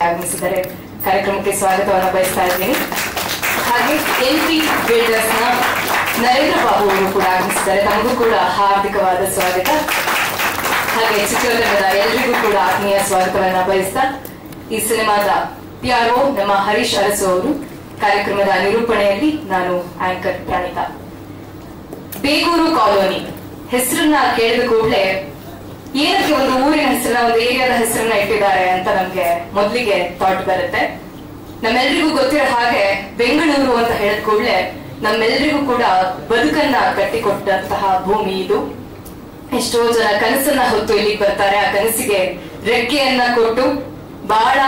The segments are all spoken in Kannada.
ಆಗಮಿಸಿದರೆ ಕಾರ್ಯಕ್ರಮಕ್ಕೆ ಸ್ವಾಗತವನ್ನು ಬಯಸ್ತಾ ಇದ್ದೀನಿ. ಹಾಗೆ ಎಲ್ಪಿ ಬಿಲ್ಡರ್ಸ್ ನ ನರೇಂದ್ರ ಬಾಬು ಅವರು ಕೂಡ ಆಗಮಿಸಿದ್ದಾರೆ. ತಮಗೂ ಕೂಡ ಹಾರ್ದಿಕವಾದ ಸ್ವಾಗತ. ಹಾಗೆ ಚಿತ್ರರಂಗದ ಎಲ್ಲರಿಗೂ ಕೂಡ ಆತ್ಮೀಯ ಸ್ವಾಗತವನ್ನ ಬಯಸ್ತಾ ಈ ಸಿನಿಮಾದ PRO ನಮ್ಮ ಹರೀಶ್ ಅರಸು ಅವರು, ಕಾರ್ಯಕ್ರಮದ ನಿರೂಪಣೆಯಲ್ಲಿ ನಾನು ಆಂಕರ್ ಪ್ರಾಣಿತಾ. ಬೇಗೂರು ಕಾಲೋನಿ ಹೆಸರನ್ನ ಕೇಳಿದ ಕೂಡಲೇ ಏನಕ್ಕೆ ಒಂದು ಊರಿನ ಹೆಸರನ್ನ, ಒಂದು ಏರಿಯಾದ ಹೆಸರನ್ನ ಇಟ್ಟಿದ್ದಾರೆ ಅಂತ ನಮ್ಗೆ ಮೊದಲಿಗೆ ಥಾಟ್ ಬರುತ್ತೆ. ನಮ್ಮೆಲ್ರಿಗೂ ಗೊತ್ತಿರೋ ಹಾಗೆ ಬೆಂಗಳೂರು ಅಂತ ಹೇಳಿದ ಕೂಡಲೇ ನಮ್ಮೆಲ್ರಿಗೂ ಕೂಡ ಬದುಕನ್ನ ಕಟ್ಟಿಕೊಟ್ಟಂತಹ ಭೂಮಿ ಇದು. ಎಷ್ಟೋ ಜನ ಕನಸನ್ನ ಹೊತ್ತು ಇಲ್ಲಿಗೆ ಬರ್ತಾರೆ. ಆ ಕನಸಿಗೆ ರೆಕ್ಕೆಯನ್ನ ಕೊಟ್ಟು ಬಹಳ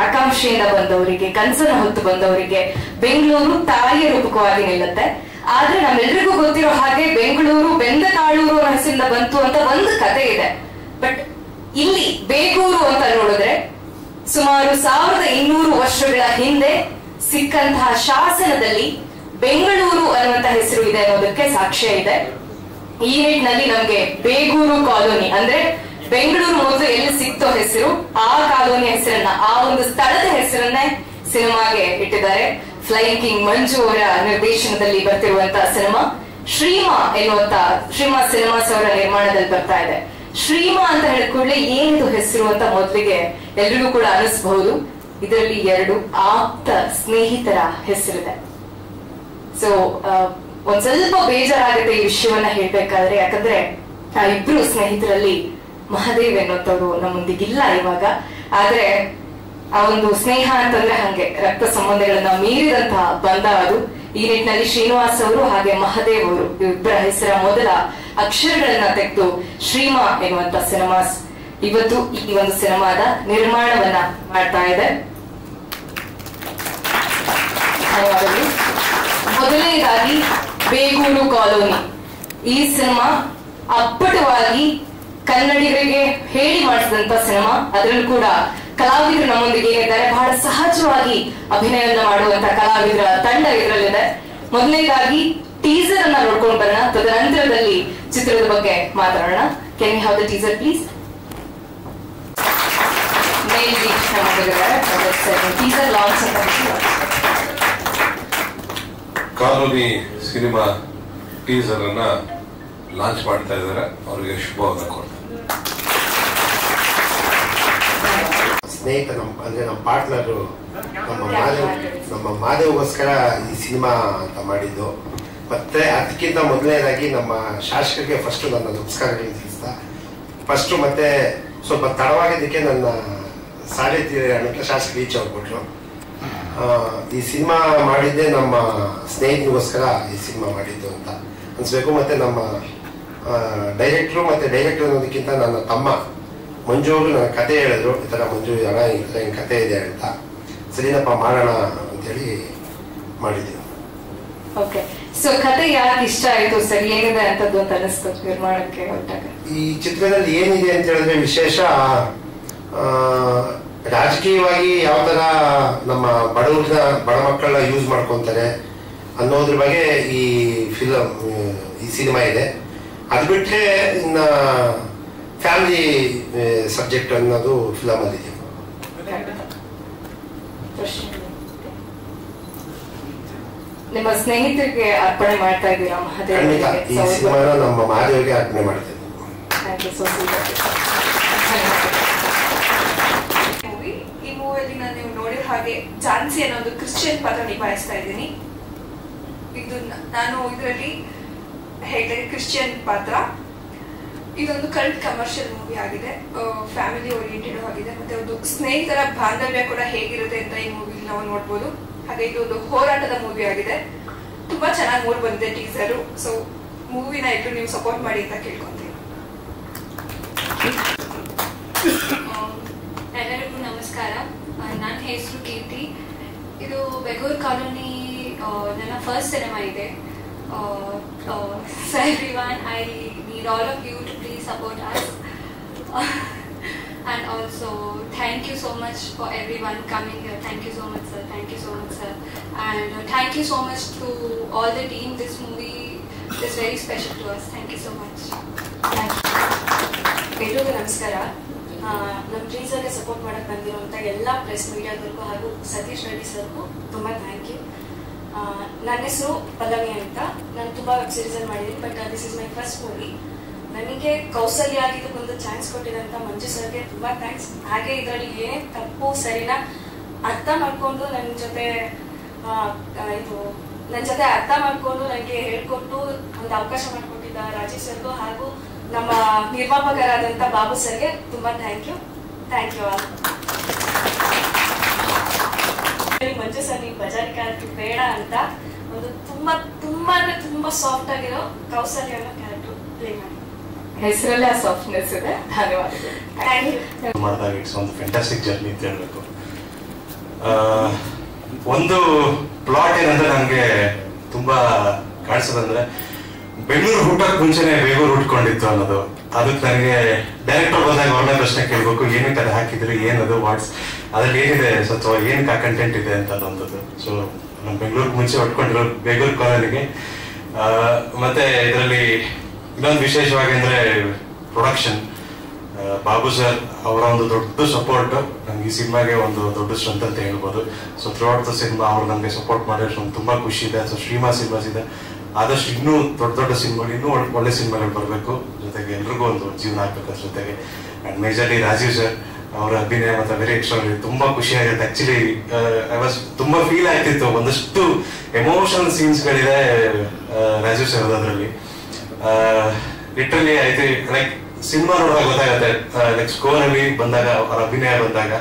ಆಕಾಂಕ್ಷೆಯಿಂದ ಬಂದವರಿಗೆ, ಕನಸನ್ನ ಹೊತ್ತು ಬಂದವರಿಗೆ ಬೆಂಗಳೂರು ತಾಯಿಯ ರೂಪಕವಾಗಿ ನಿಲ್ಲುತ್ತೆ. ಆದ್ರೆ ನಮ್ಮೆಲ್ರಿಗೂ ಗೊತ್ತಿರೋ ಹಾಗೆ ಬೆಂಗಳೂರು ಬೆಂದ ಕಾಳೂರು ಅನ್ನೋ ಹೆಸರಿಂದ ಬಂತು ಅಂತ ಒಂದು ಕತೆ ಇದೆ. ಬಟ್ ಇಲ್ಲಿ ಬೇಗೂರು ಅಂತ ನೋಡಿದ್ರೆ ಸುಮಾರು 1200 ವರ್ಷಗಳ ಹಿಂದೆ ಸಿಕ್ಕಂತಹ ಶಾಸನದಲ್ಲಿ ಬೆಂಗಳೂರು ಅನ್ನುವಂತ ಹೆಸರು ಇದೆ ಅನ್ನೋದಕ್ಕೆ ಸಾಕ್ಷ್ಯ ಇದೆ. ಈ ನಿಟ್ಟಿನಲ್ಲಿ ನಮ್ಗೆ ಬೇಗೂರು ಕಾಲೋನಿ ಅಂದ್ರೆ ಬೆಂಗಳೂರು ಮೊದಲು ಎಲ್ಲಿ ಸಿಕ್ತೋ ಹೆಸರು, ಆ ಕಾಲೋನಿ ಹೆಸರನ್ನ, ಆ ಒಂದು ಸ್ಥಳದ ಹೆಸರನ್ನೇ ಸಿನಿಮಾಗೆ ಇಟ್ಟಿದ್ದಾರೆ. ಫ್ಲೈಯಿಂಗ್ ಕಿಂಗ್ ಮಂಜು ಅವರ ನಿರ್ದೇಶನದಲ್ಲಿ ಬರ್ತಿರುವಂತಹ ಸಿನಿಮಾ ಶ್ರೀಮಾ ಎನ್ನುವಂತ ಶ್ರೀಮಾ ಸಿನಿಮಾಸ್ ಅವರ ನಿರ್ಮಾಣದಲ್ಲಿ ಬರ್ತಾ ಇದೆ. ಶ್ರೀಮಾ ಅಂತ ಹೇಳಿದ ಕೂಡಲೇ ಏನಿದು ಹೆಸರು ಅಂತ ಮೊದಲಿಗೆ ಎಲ್ರಿಗೂ ಕೂಡ ಅನಿಸಬಹುದು. ಇದರಲ್ಲಿ 2 ಆಪ್ತ ಸ್ನೇಹಿತರ ಹೆಸರಿದೆ. ಸೊ ಒಂದ್ ಸ್ವಲ್ಪ ಬೇಜಾರಾಗುತ್ತೆ ಈ ವಿಷಯವನ್ನ ಹೇಳ್ಬೇಕಾದ್ರೆ. ಯಾಕಂದ್ರೆ ಆ ಇಬ್ರು ಸ್ನೇಹಿತರಲ್ಲಿ ಮಹಾದೇವ್ ಎನ್ನುವಂತವ್ರು ನಮ್ಮೊಂದಿಗಿಲ್ಲ ಇವಾಗ. ಆದ್ರೆ ಆ ಒಂದು ಸ್ನೇಹ ಅಂತಂದ್ರೆ ಹಂಗೆ ರಕ್ತ ಸಂಬಂಧಗಳನ್ನ ಮೀರಿದಂತಹ ಬಂಧ ಅದು. ಈ ನಿಟ್ಟಿನಲ್ಲಿ ಶ್ರೀನಿವಾಸ್ ಅವರು ಹಾಗೆ ಮಹಾದೇವ್ ಅವರು ಇಬ್ಬರ ಹೆಸರ ಮೊದಲ ಅಕ್ಷರಗಳನ್ನ ತೆಗೆದು ಶ್ರೀಮಾ ಎನ್ನುವಂತ ಸಿನಿಮಾಸ್ ಇವತ್ತು ಈ ಒಂದು ಸಿನಿಮಾದ ನಿರ್ಮಾಣವನ್ನ ಮಾಡ್ತಾ ಇದೆ. ಮೊದಲನೇದಾಗಿ ಬೇಗೂರು ಕಾಲೋನಿ ಈ ಸಿನಿಮಾ ಅಪ್ಪಟವಾಗಿ ಕನ್ನಡಿಗರಿಗೆ ಹೇಳಿ ಮಾಡಿಸಿದಂತ ಸಿನಿಮಾ. ಅದರಲ್ಲೂ ಕೂಡ ಕಲಾವಿದರು ನಮ್ಮೊಂದಿಗೆ ಏನಿದ್ದಾರೆ, ಬಹಳ ಸಹಜವಾಗಿ ಅಭಿನಯವನ್ನ ಮಾಡುವಂತ ಕಲಾವಿದರ ತಂಡ ಇದರಲ್ಲಿದೆ. ಮೊದಲನೇದಾಗಿ ಟೀಸರ್ ಅನ್ನ ನೋಡ್ಕೊಂಡು ಬರೋಣ, ತದನಂತರದಲ್ಲಿ ಚಿತ್ರದ ಬಗ್ಗೆ ಮಾತಾಡೋಣ. Can you have the teaser please? Teaser launch ಅಂತ ಕಾಲೋನಿ ಸಿನಿಮಾ ಟೀಸರ್ ಅನ್ನ ಲಾಂಚ್ ಮಾಡ್ತಾ ಇದ್ದಾರೆ. ಅವರಿಗೆ ಶುಭವನ್ನು ಕೊಡ್ತಾರೆ. ಸ್ನೇಹಿತ ಅಂದ್ರೆ ನಮ್ಮ ಪಾರ್ಟ್ನರು ನಮ್ಮ ಮಾದೇವ್ಗೋಸ್ಕರ ಈ ಸಿನಿಮಾ ಅಂತ ಮಾಡಿದ್ದು. ಮತ್ತೆ ಅದಕ್ಕಿಂತ ಮೊದಲನೇದಾಗಿ ನಮ್ಮ ಶಾಸಕರಿಗೆ ಫಸ್ಟ್ ನನ್ನ ನಮಸ್ಕಾರಗಳನ್ನು ತಿಳಿಸ್ತಾ, ಫಸ್ಟ್ ಮತ್ತೆ ಸ್ವಲ್ಪ ತಡವಾಗಿದ್ದಕ್ಕೆ ನನ್ನ ಸಾಹಿತ್ಯ ಹಣಕ್ಕೆ ಶಾಸಕರು ರೀಚ್ ಆಗ್ಬಿಟ್ರು. ಈ ಸಿನಿಮಾ ಮಾಡಿದ್ದೆ ನಮ್ಮ ಸ್ನೇಹಿತರಿಗೋಸ್ಕರ ಈ ಸಿನಿಮಾ ಮಾಡಿದ್ದು ಅಂತ ಅನ್ಸ್ಬೇಕು. ಮತ್ತೆ ನಮ್ಮ ಡೈರೆಕ್ಟ್ರು ಅನ್ನೋದಕ್ಕಿಂತ ನನ್ನ ತಮ್ಮ ಮಂಜು ಅವರು ನನ್ನ ಕತೆ ಹೇಳಿದ್ರು. ಈ ತರ ಮಂಜು ಈ ತರ ಹಿಂಗ್ ಕತೆ ಇದೆ ಅಂತ, ಸರಿನಪ್ಪ ಮಾಡೋಣ ಅಂತೇಳಿ ಮಾಡಿದ್ವಿ. ಓಕೆ, ಸೊ ಕತೆ ಯಾಕೆ ಇಷ್ಟ ಆಯ್ತು ಸರ್? ಏನಿದೆ ಅಂತದ್ದು ಅಂತ ಅನಿಸ್ತು ನಿರ್ಮಾಣಕ್ಕೆ ಹೊರಟಾಗ? ಈ ಚಿತ್ರದಲ್ಲಿ ಏನಿದೆ ಅಂತ ಹೇಳಿದ್ರೆ ವಿಶೇಷ, ರಾಜಕೀಯವಾಗಿ ಯಾವ ತರ ನಮ್ಮ ಬಡ ಮಕ್ಕಳನ್ನ ಯೂಸ್ ಮಾಡ್ಕೊಂತಾರೆ ಅನ್ನೋದ್ರ ಬಗ್ಗೆ ಈ ಫಿಲಮ್, ಈ ಸಿನಿಮಾ ಇದೆ. ಅದು ಬಿಟ್ರೆ ಇನ್ನ ಫ್ಯಾಮಿಲಿ ಸಬ್ಜೆಕ್ಟ್ ಅನ್ನೋದು ಫಿಲಮ್ ಅಲ್ಲಿ ಇದೆ. ನಿಮ್ಮ ಸ್ನೇಹಿತರಿಗೆ ಅರ್ಪಣೆ ಮಾಡ್ತಾ ಇದ್ದೀರಾ ಮಹಾದೇವ್? ಈ ಸಿನಿಮಾನ ನಮ್ಮ ಮಹಾದೇವ್ಗೆ ಅರ್ಪಣೆ ಮಾಡ್ತಾ ಇದ್ದೀವಿ. ಈ ಮೂವಿಯಲ್ಲಿ ನಾನು ನೀವು ನೋಡಿದ ಹಾಗೆ ಝಾನ್ಸಿ ಅನ್ನೋ ಒಂದು ಕ್ರಿಶ್ಚಿಯನ್ ಪಾತ್ರ ನಿಭಾಯಿಸ್ತಾ ಇದ್ದೀನಿ. ಇದು ನಾನು ಇದರಲ್ಲಿ ಹೇಳಿದ್ರೆ ಕ್ರಿಶ್ಚಿಯನ್ ಪಾತ್ರ. ಇದೊಂದು ಕಲ್ಟ್ ಕಮರ್ಷಿಯಲ್ ಮೂವಿ ಆಗಿದೆ, ಫ್ಯಾಮಿಲಿ ಓರಿಯೆಂಟೆಡ್ ಆಗಿದೆ. ಮತ್ತೆ ಒಂದು ಸ್ನೇಹಿತರ ಬಾಂಧವ್ಯ ಕೂಡ ಹೇಗಿರುತ್ತೆ ಅಂತ ಈ ಮೂವಿ ನಾವು ನೋಡ್ಬೋದು. ಹಾಗೆ ಇದು ಒಂದು ಹೋರಾಟದ ಮೂವಿ ಆಗಿದೆ. ತುಂಬಾ ಚೆನ್ನಾಗಿ ಮೂಡ್ ಬಂದಿದೆ ಟೀಸರು. ಸೊ ಮೂವಿನ ಎಲ್ಲರೂ ನೀವು ಸಪೋರ್ಟ್ ಮಾಡಿ ಅಂತ ಕೇಳ್ಕೊಂತೀನಿ. ಎಲ್ಲರಿಗೂ ನಮಸ್ಕಾರ. ನನ್ನ ಹೆಸರು ಕೀರ್ತಿ. ಇದು ಬೇಗೂರು ಕಾಲೋನಿ ನನ್ನ ಫಸ್ಟ್ ಸಿನಿಮಾ ಇದೆ. So everyone, I need all of you to please support us. And also thank you so much for everyone coming here. Thank you so much sir. Thank you so much sir. And thank you so much to all the team. This movie is very special to us. Thank you so much. ಎಲ್ರಿಗೂ ನಮಸ್ಕಾರ. ನಮ್ಮ ಟೀಸರ್ಗೆ ಸಪೋರ್ಟ್ ಮಾಡಕ್ಕೆ ಬಂದಿರುವಂಥ ಎಲ್ಲ ಪ್ರೆಸ್ ಮೀಡಿಯಾದವ್ರಿಗೂ ಹಾಗೂ ಸತೀಶ್ ರೆಡ್ಡಿ ಸರ್ಗೂ ತುಂಬ ಥ್ಯಾಂಕ್ ಯು. ನನ್ನ ಹೆಸರು ಪಲ್ಲವಿ ಅಂತ. ನಾನು ತುಂಬ ವೆಬ್ ಸೀರೀಸಲ್ಲಿ ಮಾಡಿದ್ದೀನಿ, but this is my first movie. ನನಗೆ ಕೌಸಲ್ಯ ಆಗಿದ್ದಕ್ಕೊಂದು ಚಾನ್ಸ್ ಕೊಟ್ಟಿದಂಥ ಮಂಜು ಸರ್ಗೆ ತುಂಬ ಥ್ಯಾಂಕ್ಸ್. ಹಾಗೆ ಇದರಲ್ಲಿ ಏನೇ ತಪ್ಪು ಸರಿನಾ ಅರ್ಥ ಮಾಡಿಕೊಂಡು ನನ್ನ ಜೊತೆ ಅರ್ಥ ಮಾಡಿಕೊಂಡು ನನಗೆ ಹೇಳ್ಕೊಟ್ಟು ಒಂದು ಅವಕಾಶ ಮಾಡಿಕೊಟ್ಟಿದ್ದ ರಾಜೀವ್ ಸರ್ಗೂ ಹಾಗೂ ನಮ್ಮ ನಿರ್ಮಾಪಕರಾದಂಥ ಬಾಬು ಸರ್ಗೆ ತುಂಬ thank you all. Manju sir ನೀವು ಬಜಾರಿ ಕ್ಯಾರೆಕ್ಟರ್ ಬೇಡ ಅಂತ ಒಂದು ತುಂಬಾ ಸಾಫ್ಟ್ ಆಗಿರೋ ಕೌಸಲ್ಯ ಅನ್ನೋ ಕ್ಯಾರೆಕ್ಟರ್ ಪ್ಲೇ ಮಾಡಿ. ಹೆಸರಲ್ಲೇ ಆ ಸಾಫ್ಟ್ನೆಸ್ ಇದೆ. ಧನ್ಯವಾದಗಳು. Thank you. ಮಾಡಿದಾಗ ಇಟ್ಸ್ ಒಂದು ಫ್ಯಾಂಟಾಸ್ಟಿಕ್ ಜರ್ನಿ ಅಂತ ಹೇಳ್ಬೇಕು. ಒಂದು ಪ್ಲಾಟ್ ಏನಂದ್ರೆ ನನಗೆ ತುಂಬಾ ಕಾಣಿಸೋದಂದ್ರೆ ಬೆಂಗಳೂರು ಹುಟ್ಟೋಕ್ ಮುಂಚೆನೆ ಬೇಗೂರು ಹುಟ್ಕೊಂಡಿತ್ತು ಅನ್ನೋದು. ಅದಕ್ಕೆ ನನಗೆ ಡೈರೆಕ್ಟರ್ ಬಂದಾಗ ಒಳ್ಳೆ ಪ್ರಶ್ನೆ ಕೇಳ್ಬೇಕು, ಏನಕ್ಕೆ ಅದು ಹಾಕಿದ್ರಿ, ಏನದು ವಾಟ್ಸ್ ಅದ್ರಲ್ಲಿ ಏನಿದೆ ಅಥವಾ ಏನಕ್ಕೆ ಆ ಕಂಟೆಂಟ್ ಇದೆ ಅಂತ ಅನ್ನೋದು. ಸೊ ನಮ್ಮ ಬೆಂಗಳೂರಿಗೆ ಮುಂಚೆ ಹೊಟ್ಕೊಂಡಿರೋ ಬೇಗೂರು ಕಾಲೋನಿಗೆ. ಮತ್ತೆ ಇದರಲ್ಲಿ ಇನ್ನೊಂದು ವಿಶೇಷವಾಗಿ ಅಂದ್ರೆ ಪ್ರೊಡಕ್ಷನ್. ಬಾಬು ಸರ್ ಅವರ ಒಂದು ದೊಡ್ಡ ಸಪೋರ್ಟ್ ನಮ್ಗೆ ಈ ಸಿನಿಮಾಗೆ ಒಂದು ದೊಡ್ಡ ಸ್ಟ್ರೆಂತ್ ಅಂತ ಹೇಳ್ಬೋದು. So through out the cinema ಅವ್ರು ನಮಗೆ ಸಪೋರ್ಟ್ ಮಾಡಿರೋ ತುಂಬಾ ಖುಷಿ ಇದೆ. ಸೊ ಸಿನಿಮಾಸ್ ಇದೆ, ಆದಷ್ಟು ಇನ್ನೂ ದೊಡ್ಡ ಸಿನಿಮಾಗಳು, ಇನ್ನೂ ಒಳ್ಳೆ ಸಿನಿಮಾಗಳು ಬರಬೇಕು. ಜೊತೆಗೆ ಎಲ್ರಿಗೂ ಒಂದು ಜೀವನ ಆಗ್ಬೇಕು ಅದ್ರ ಜೊತೆಗೆ. ಅಂಡ್ ಮೇಜರ್ಲಿ ರಾಜೀವ್ ಸರ್ ಅವರ ಅಭಿನಯ ಮತ್ತೆ ವೆರಿ ಎಕ್ಸ್ಟ್ರಾರ್ಡಿನರಿ, ತುಂಬಾ ಖುಷಿ ಆಗುತ್ತೆ. ಆಕ್ಚುಲಿ ಐ ವಾಸ್ ತುಂಬಾ ಫೀಲ್ ಆಗ್ತಿತ್ತು. ಒಂದಷ್ಟು ಎಮೋಷನಲ್ ಸೀನ್ಸ್ ಗಳಿದೆ ರಾಜೀವ್ ಸರ್ ಅದರಲ್ಲಿ. ಲಿಟ್ರಲಿ ಐತಿ ಲೈಕ್ ಸಿನಿಮಾ ನೋಡುವಾಗ ಗೊತ್ತಾಗುತ್ತೆ. ಲೈಕ್ ಸ್ಕೋರ್ ಅಲ್ಲಿ ಬಂದಾಗ ಅವರ ಅಭಿನಯ ಬಂದಾಗ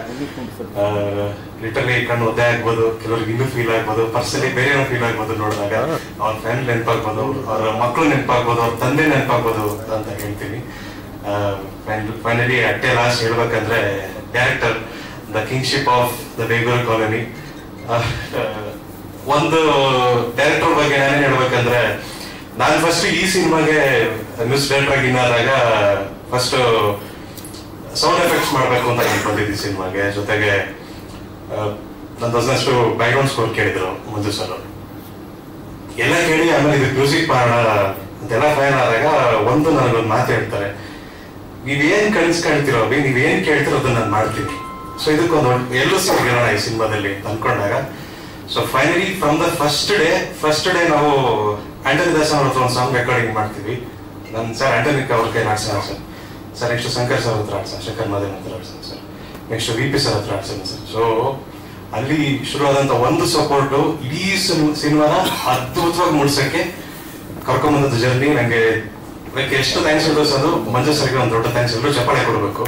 ಲಿಟರಲಿ ಕಣ್ಣು ಒದ್ದೆ ಆಗ್ಬೋದು, ಕೆಲವ್ರಿಗೆ ಇನ್ನೂ ಫೀಲ್ ಆಗ್ಬೋದು, ಪರ್ಸನಲಿ ಬೇರೆ ಏನೋ ಫೀಲ್ ಆಗ್ಬೋದು. ನೋಡಿದಾಗ ಅವ್ರ ಫ್ಯಾಮಿಲಿ ನೆನಪಾಗ್ಬೋದು, ಅವ್ರ ಮಕ್ಕಳು ನೆನಪಾಗ್ಬೋದು, ಅವ್ರ ತಂದೆ ನೆನಪಾಗ್ಬೋದು ಅಂತ ಹೇಳ್ತೀನಿ. ಫೈನಲಿ ಅಟ್ಟೆ ಲಾಸ್ಟ್ ಹೇಳ್ಬೇಕಂದ್ರೆ director the kingship of the Begur colony. ಒಂದು ಡೈರೆಕ್ಟರ್ ಬಗ್ಗೆ ನಾನೇನ್ ಹೇಳ್ಬೇಕಂದ್ರೆ, ನಾನು ಫಸ್ಟ್ ಈ ಸಿನಿಮಾಗೆ ನ್ಯೂಸ್ ಡೈರೆಕ್ಟರ್ ಆಗಿ ಇನ್ನಾದಾಗ ಫಸ್ಟ್ ಸೌಂಡ್ ಎಫೆಕ್ಟ್ಸ್ ಮಾಡ್ಬೇಕು ಅಂತ ಅನ್ಕೊಂಡಿದ್ದೆ ಸಿನಿಮಾಗೆ. ಜೊತೆಗೆ ನನ್ನ ದೊಡ್ಡಷ್ಟು ಬ್ಯಾಕ್ಗ್ರೌಂಡ್ ಸ್ಕೋರ್ ಕೇಳಿದ್ರು ಮಂಜು ಸರ್. ಎಲ್ಲ ಕೇಳಿ ಆಮೇಲೆ ಇದು ಮ್ಯೂಸಿಕ್ ಮಾಡೋಣ ಅಂತೆಲ್ಲ ಫ್ಯಾನ್ ಆದಾಗ ಒಂದು ನನಗೊಂದು ಮಾತು ಹೇಳ್ತಾರೆ, ನೀವೇನ್ ಕಳಿಸ್ಕೊಳ್ತಿರೋ ನೀವೇನ್ ಕೇಳ್ತಿರೋ ಅದನ್ನ ನಾನು ಮಾಡ್ತೀನಿ. ಸೊ ಇದಕ್ಕೊಂದು ಎಲ್ಲೂ ಸಿಗೋಣ ಈ ಸಿನಿಮಾದಲ್ಲಿ ಅನ್ಕೊಂಡಾಗ. So finally from the first day ನಾವು ಆಂಟನಿ ದಾಸ್ ಅವ್ರ ಹತ್ರ ಒಂದು ಸಾಂಗ್ ರೆಕಾರ್ಡಿಂಗ್ ಮಾಡ್ತೀವಿ. ನನ್ನ ಸರ್ ಆಂಟನಿಕ್ ಅವ್ರ ಕೈ ಆಡ್ಸೋಣ ಸರ್, ನೆಕ್ಸ್ಟ್ ಶಂಕರ್ ಸರ್ ಹತ್ರ ಆಡ್ಸೋಣ, ಶಂಕರ್ ಮಾದೇವ್ ಹತ್ರ ಆಡ್ಸೋಣ ಸರ್, ನೆಕ್ಸ್ಟ್ VP ಸರ್ ಹತ್ರ ಆಡ್ಸೋಣ ಸರ್. ಸೊ ಅಲ್ಲಿ ಶುರುವಾದಂತ ಒಂದು ಸಪೋರ್ಟ್ ಇಡೀ ಸಿನಿಮಾನ ಅದ್ಭುತವಾಗಿ ಮೂಡ್ಸಕ್ಕೆ ಕರ್ಕೊಂಡ್ಬಂದದ್ದು ಜರ್ನಿ. ನಂಗೆ ಲೈಕ್ ಎಷ್ಟು ಥ್ಯಾಂಕ್ಸ್ ಹೇಳ್ಬೋದು ಅದು ಮಂಜು ಸರ್ಗೆ ಒಂದು ದೊಡ್ಡ ಥ್ಯಾಂಕ್ಸ್. ಎಲ್ಲರೂ ಚಪ್ಪಾಳೆ ಕೊಡಬೇಕು.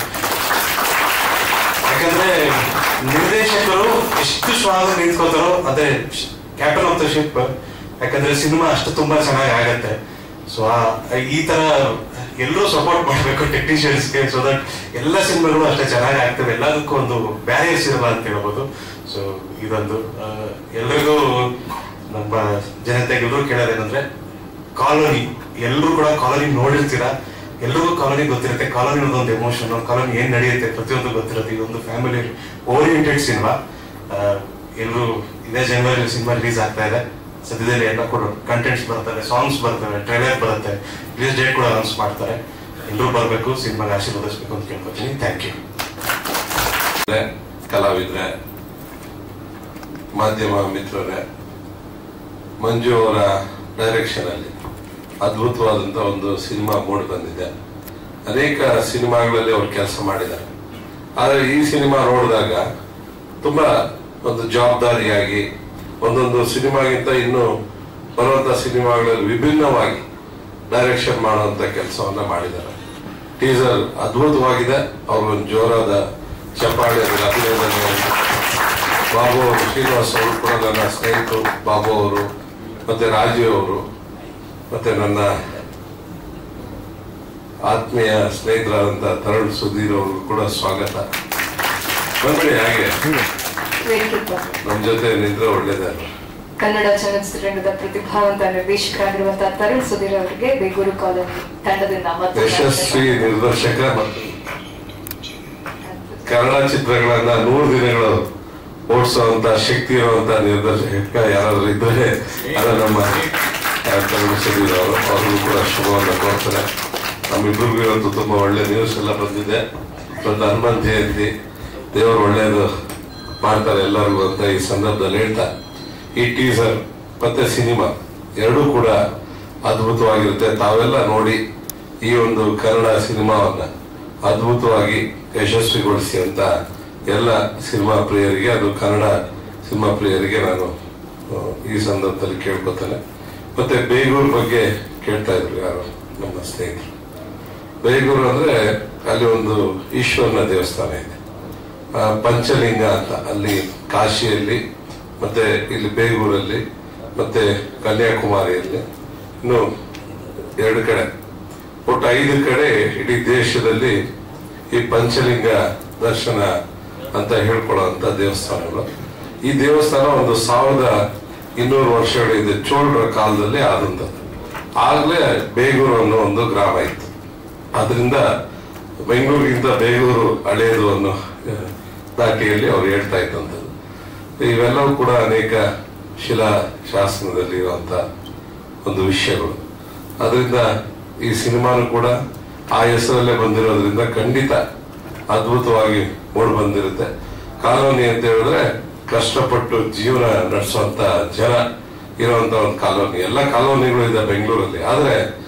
ಯಾಕಂದ್ರೆ ನಿರ್ದೇಶಕರು ಎಷ್ಟು ಸ್ಟ್ರಾಂಗ್ ನಿಂತ್ಕೋತಾರೋ ಅದೇ ಕ್ಯಾಪ್ಟನ್ ಆಫ್ ದ ಶಿಪ್. ಯಾಕಂದ್ರೆ ಸಿನಿಮಾ ಅಷ್ಟು ತುಂಬಾ ಚೆನ್ನಾಗಿ ಆಗತ್ತೆ. ಸೊ ಈ ತರ ಎಲ್ಲರೂ ಸಪೋರ್ಟ್ ಮಾಡಬೇಕು ಟೆಕ್ನಿಷಿಯನ್ಸ್ಗೆ, ಸೊ ದಟ್ ಎಲ್ಲ ಸಿನಿಮಾಗಳು ಅಷ್ಟೇ ಚೆನ್ನಾಗಿ ಆಗ್ತವೆ. ಎಲ್ಲದಕ್ಕೂ ಒಂದು ಬ್ಯಾರಿಯರ್ಸ್ ಇರಲ್ಲ ಅಂತ ಹೇಳ್ಬೋದು. ಸೊ ಇದೊಂದು ಎಲ್ರಿಗೂ ನಮ್ಮ ಜನತೆಗೆ ಎಲ್ಲರೂ ಕೇಳೋದೇನಂದ್ರೆ, ಕಾಲೋನಿ ಎಲ್ಲರೂ ಕೂಡ ಕಾಲೋನಿ ನೋಡಿರ್ತೀರಾ, ಎಲ್ರಿಗೂ ಕಾಲೋನಿ ಗೊತ್ತಿರುತ್ತೆ. ಕಾಲೋನಿ ಒಂದು ಎಮೋಷನ್, ಕಾಲೋನಿ ಏನ್ ನಡೆಯುತ್ತೆ ಪ್ರತಿಯೊಂದು ಗೊತ್ತಿರುತ್ತೆ. ಇದೊಂದು ಫ್ಯಾಮಿಲಿ ಓರಿಯೆಂಟೆಡ್ ಸಿನಿಮಾ. ಎಲ್ಲರೂ ಇದೇ ಜನವರಿ ಸಿನಿಮಾ ರಿಲೀಸ್ ಆಗ್ತಾ ಇದೆ. ಸದ್ಯದಲ್ಲಿ ಎಲ್ಲ ಕೂಡ ಕಂಟೆಂಟ್ಸ್ ಬರ್ತವೆ, ಸಾಂಗ್ಸ್ ಬರ್ತವೆ, ಟ್ರೈಲರ್ ಬರುತ್ತೆ, ರಿಲೀಸ್ ಡೇಟ್ ಕೂಡ ಅನೌನ್ಸ್ ಮಾಡ್ತಾರೆ. ಎಲ್ಲರೂ ಬರಬೇಕು, ಸಿನಿಮಾಗೆ ಆಶೀರ್ವದಿಸಬೇಕು ಅಂತ ಕೇಳ್ಕೊತೀನಿ. Thank you. ಕಲಾವಿದ್ರೆ, ಮಾಧ್ಯಮ ಮಿತ್ರರೇ, ಮಂಜು ಅವರ ಡೈರೆಕ್ಷನ್ ಅಲ್ಲಿ ಅದ್ಭುತವಾದಂತ ಒಂದು ಸಿನಿಮಾ ಮೂಡಿ ಬಂದಿದೆ. ಅನೇಕ ಸಿನಿಮಾಗಳಲ್ಲಿ ಅವರು ಕೆಲಸ ಮಾಡಿದ್ದಾರೆ. ಆದರೆ ಈ ಸಿನಿಮಾ ನೋಡಿದಾಗ ತುಂಬಾ ಒಂದು ಜವಾಬ್ದಾರಿಯಾಗಿ ಒಂದೊಂದು ಸಿನಿಮಾಗಿಂತ ಇನ್ನು ಬರುವಂತ ಸಿನಿಮಾಗಳಲ್ಲಿ ವಿಭಿನ್ನವಾಗಿ ಡೈರೆಕ್ಷನ್ ಮಾಡುವಂತ ಕೆಲಸವನ್ನ ಮಾಡಿದ್ದಾರೆ. ಟೀಸರ್ ಅದ್ಭುತವಾಗಿದೆ. ಅವ್ರಿಗೊಂದು ಜೋರಾದ ಚಪ್ಪಾಳೆ, ಅಭಿನಂದನೆ. ಬಾಬು ಅವರು, ಶ್ರೀನಿವಾಸ್ ಅವರು ಕೂಡ ನನ್ನ ಸ್ನೇಹಿತರು. ಬಾಬು ಅವರು ಮತ್ತೆ ರಾಜೀವ್ ಅವರು ಮತ್ತೆ ನನ್ನ ಆತ್ಮೀಯ ಸ್ನೇಹಿತರಾದಂತ ತರುಣ್ ಸುಧೀರ್ ಅವರು ಕೂಡ ಸ್ವಾಗತ. ಬಂದ್ಬಿಡಿ, ಹಾಗೆ ನಮ್ಮ ಜೊತೆ ನಿಂತ್ರೆ ಒಳ್ಳೇದಲ್ಲ. ಕನ್ನಡ ಚಲನಚಿತ್ರರಂಗದ ಪ್ರತಿಭಾವಂತ ನಿರ್ದೇಶಕರಾಗಿರುವಂತಹ ತರುಣ್ ಸುಧೀರ್ ಅವರಿಗೆ ಬೇಗೂರು ಕಾಲೋನಿ ತಂಡದಿಂದ ಯಶಸ್ವಿ ನಿರ್ದೇಶಕ ಮತ್ತು ಕನ್ನಡ ಚಿತ್ರಗಳನ್ನ 100 ದಿನಗಳು ಓಡಿಸುವಂತ ಶಕ್ತಿ ಇರುವಂತ ನಿರ್ದೇಶಕ ಯಾರಾದ್ರೂ ಇದ್ರೆ ಅದು ನಮ್ಮ ತರುಣ್ ಸುಧೀರ್ ಅವರು. ಅವ್ರಿಗೂ ಕೂಡ ಶುಭವನ್ನು ಕೋರ್ತಾರೆ. ನಮ್ಮಿಬ್ಬರಿಗೂ ಇವತ್ತು ತುಂಬಾ ಒಳ್ಳೆ ನ್ಯೂಸ್ ಎಲ್ಲ ಬಂದಿದೆ. ಇವತ್ತು ಹನುಮಂತ ಜಯಂತಿ, ದೇವರು ಒಳ್ಳೇದು ಮಾಡ್ತಾರೆ ಎಲ್ಲರಿಗೂ ಅಂತ ಈ ಸಂದರ್ಭದಲ್ಲಿ ಹೇಳ್ತಾ, ಈ ಟೀಸರ್ ಮತ್ತೆ ಸಿನಿಮಾ ಎರಡೂ ಕೂಡ ಅದ್ಭುತವಾಗಿರುತ್ತೆ. ತಾವೆಲ್ಲ ನೋಡಿ ಈ ಒಂದು ಕನ್ನಡ ಸಿನಿಮಾವನ್ನ ಅದ್ಭುತವಾಗಿ ಯಶಸ್ವಿಗೊಳಿಸಿ ಅಂತ ಎಲ್ಲ ಸಿನಿಮಾ ಪ್ರಿಯರಿಗೆ, ಅದು ಕನ್ನಡ ಸಿನಿಮಾ ಪ್ರಿಯರಿಗೆ ನಾನು ಈ ಸಂದರ್ಭದಲ್ಲಿ ಕೇಳ್ಕೊತೇನೆ. ಮತ್ತೆ ಬೇಗೂರು ಬಗ್ಗೆ ಕೇಳ್ತಾ ಇದ್ರು ಯಾರು ನಮ್ಮ ಸ್ನೇಹಿತರು. ಬೇಗೂರು ಅಂದ್ರೆ ಅಲ್ಲಿ ಒಂದು ಈಶ್ವರನ ದೇವಸ್ಥಾನ ಇದೆ, ಪಂಚಲಿಂಗ ಅಂತ. ಅಲ್ಲಿ ಕಾಶಿಯಲ್ಲಿ ಮತ್ತೆ ಇಲ್ಲಿ ಬೇಗೂರಲ್ಲಿ ಮತ್ತೆ ಕನ್ಯಾಕುಮಾರಿಯಲ್ಲಿ ಇನ್ನು 2 ಕಡೆ, ಒಟ್ಟು 5 ಕಡೆ ಇಡೀ ದೇಶದಲ್ಲಿ ಈ ಪಂಚಲಿಂಗ ದರ್ಶನ ಅಂತ ಹೇಳ್ಕೊಳ್ಳುವಂತ ದೇವಸ್ಥಾನಗಳು. ಈ ದೇವಸ್ಥಾನ ಒಂದು 1200 ವರ್ಷಗಳಿದೆ, ಚೋಳರ ಕಾಲದಲ್ಲಿ ಆದಂಥದ್ದು. ಆಗ್ಲೇ ಬೇಗೂರು ಅನ್ನೋ ಒಂದು ಗ್ರಾಮ ಇತ್ತು. ಅದರಿಂದ ಬೆಂಗಳೂರಿಗಿಂತ ಬೇಗೂರು ಹಳೆಯದು ಅನ್ನೋ ದಾಟಿಯಲ್ಲಿ ಅವ್ರು ಹೇಳ್ತಾ ಇದ್ದಂಥದ್ದು. ಇವೆಲ್ಲವೂ ಕೂಡ ಅನೇಕ ಶಿಲಾಶಾಸನದಲ್ಲಿ ಇರುವಂತ ಒಂದು ವಿಷಯಗಳು. ಅದರಿಂದ ಈ ಸಿನಿಮಾನು ಕೂಡ ಆ ಹೆಸರಲ್ಲೇ ಬಂದಿರೋದ್ರಿಂದ ಖಂಡಿತ ಅದ್ಭುತವಾಗಿ ಮೂಡಿ ಬಂದಿರುತ್ತೆ. ಕಾಲೋನಿ ಅಂತ ಹೇಳಿದ್ರೆ ಕಷ್ಟಪಟ್ಟು ಜೀವನ ನಡೆಸುವಂತ ಜನ ಇರುವಂತ ಒಂದು ಕಾಲೋನಿ. ಎಲ್ಲ ಕಾಲೋನಿಗಳು ಇದೆ ಬೆಂಗಳೂರಲ್ಲಿ, ಆದ್ರೆ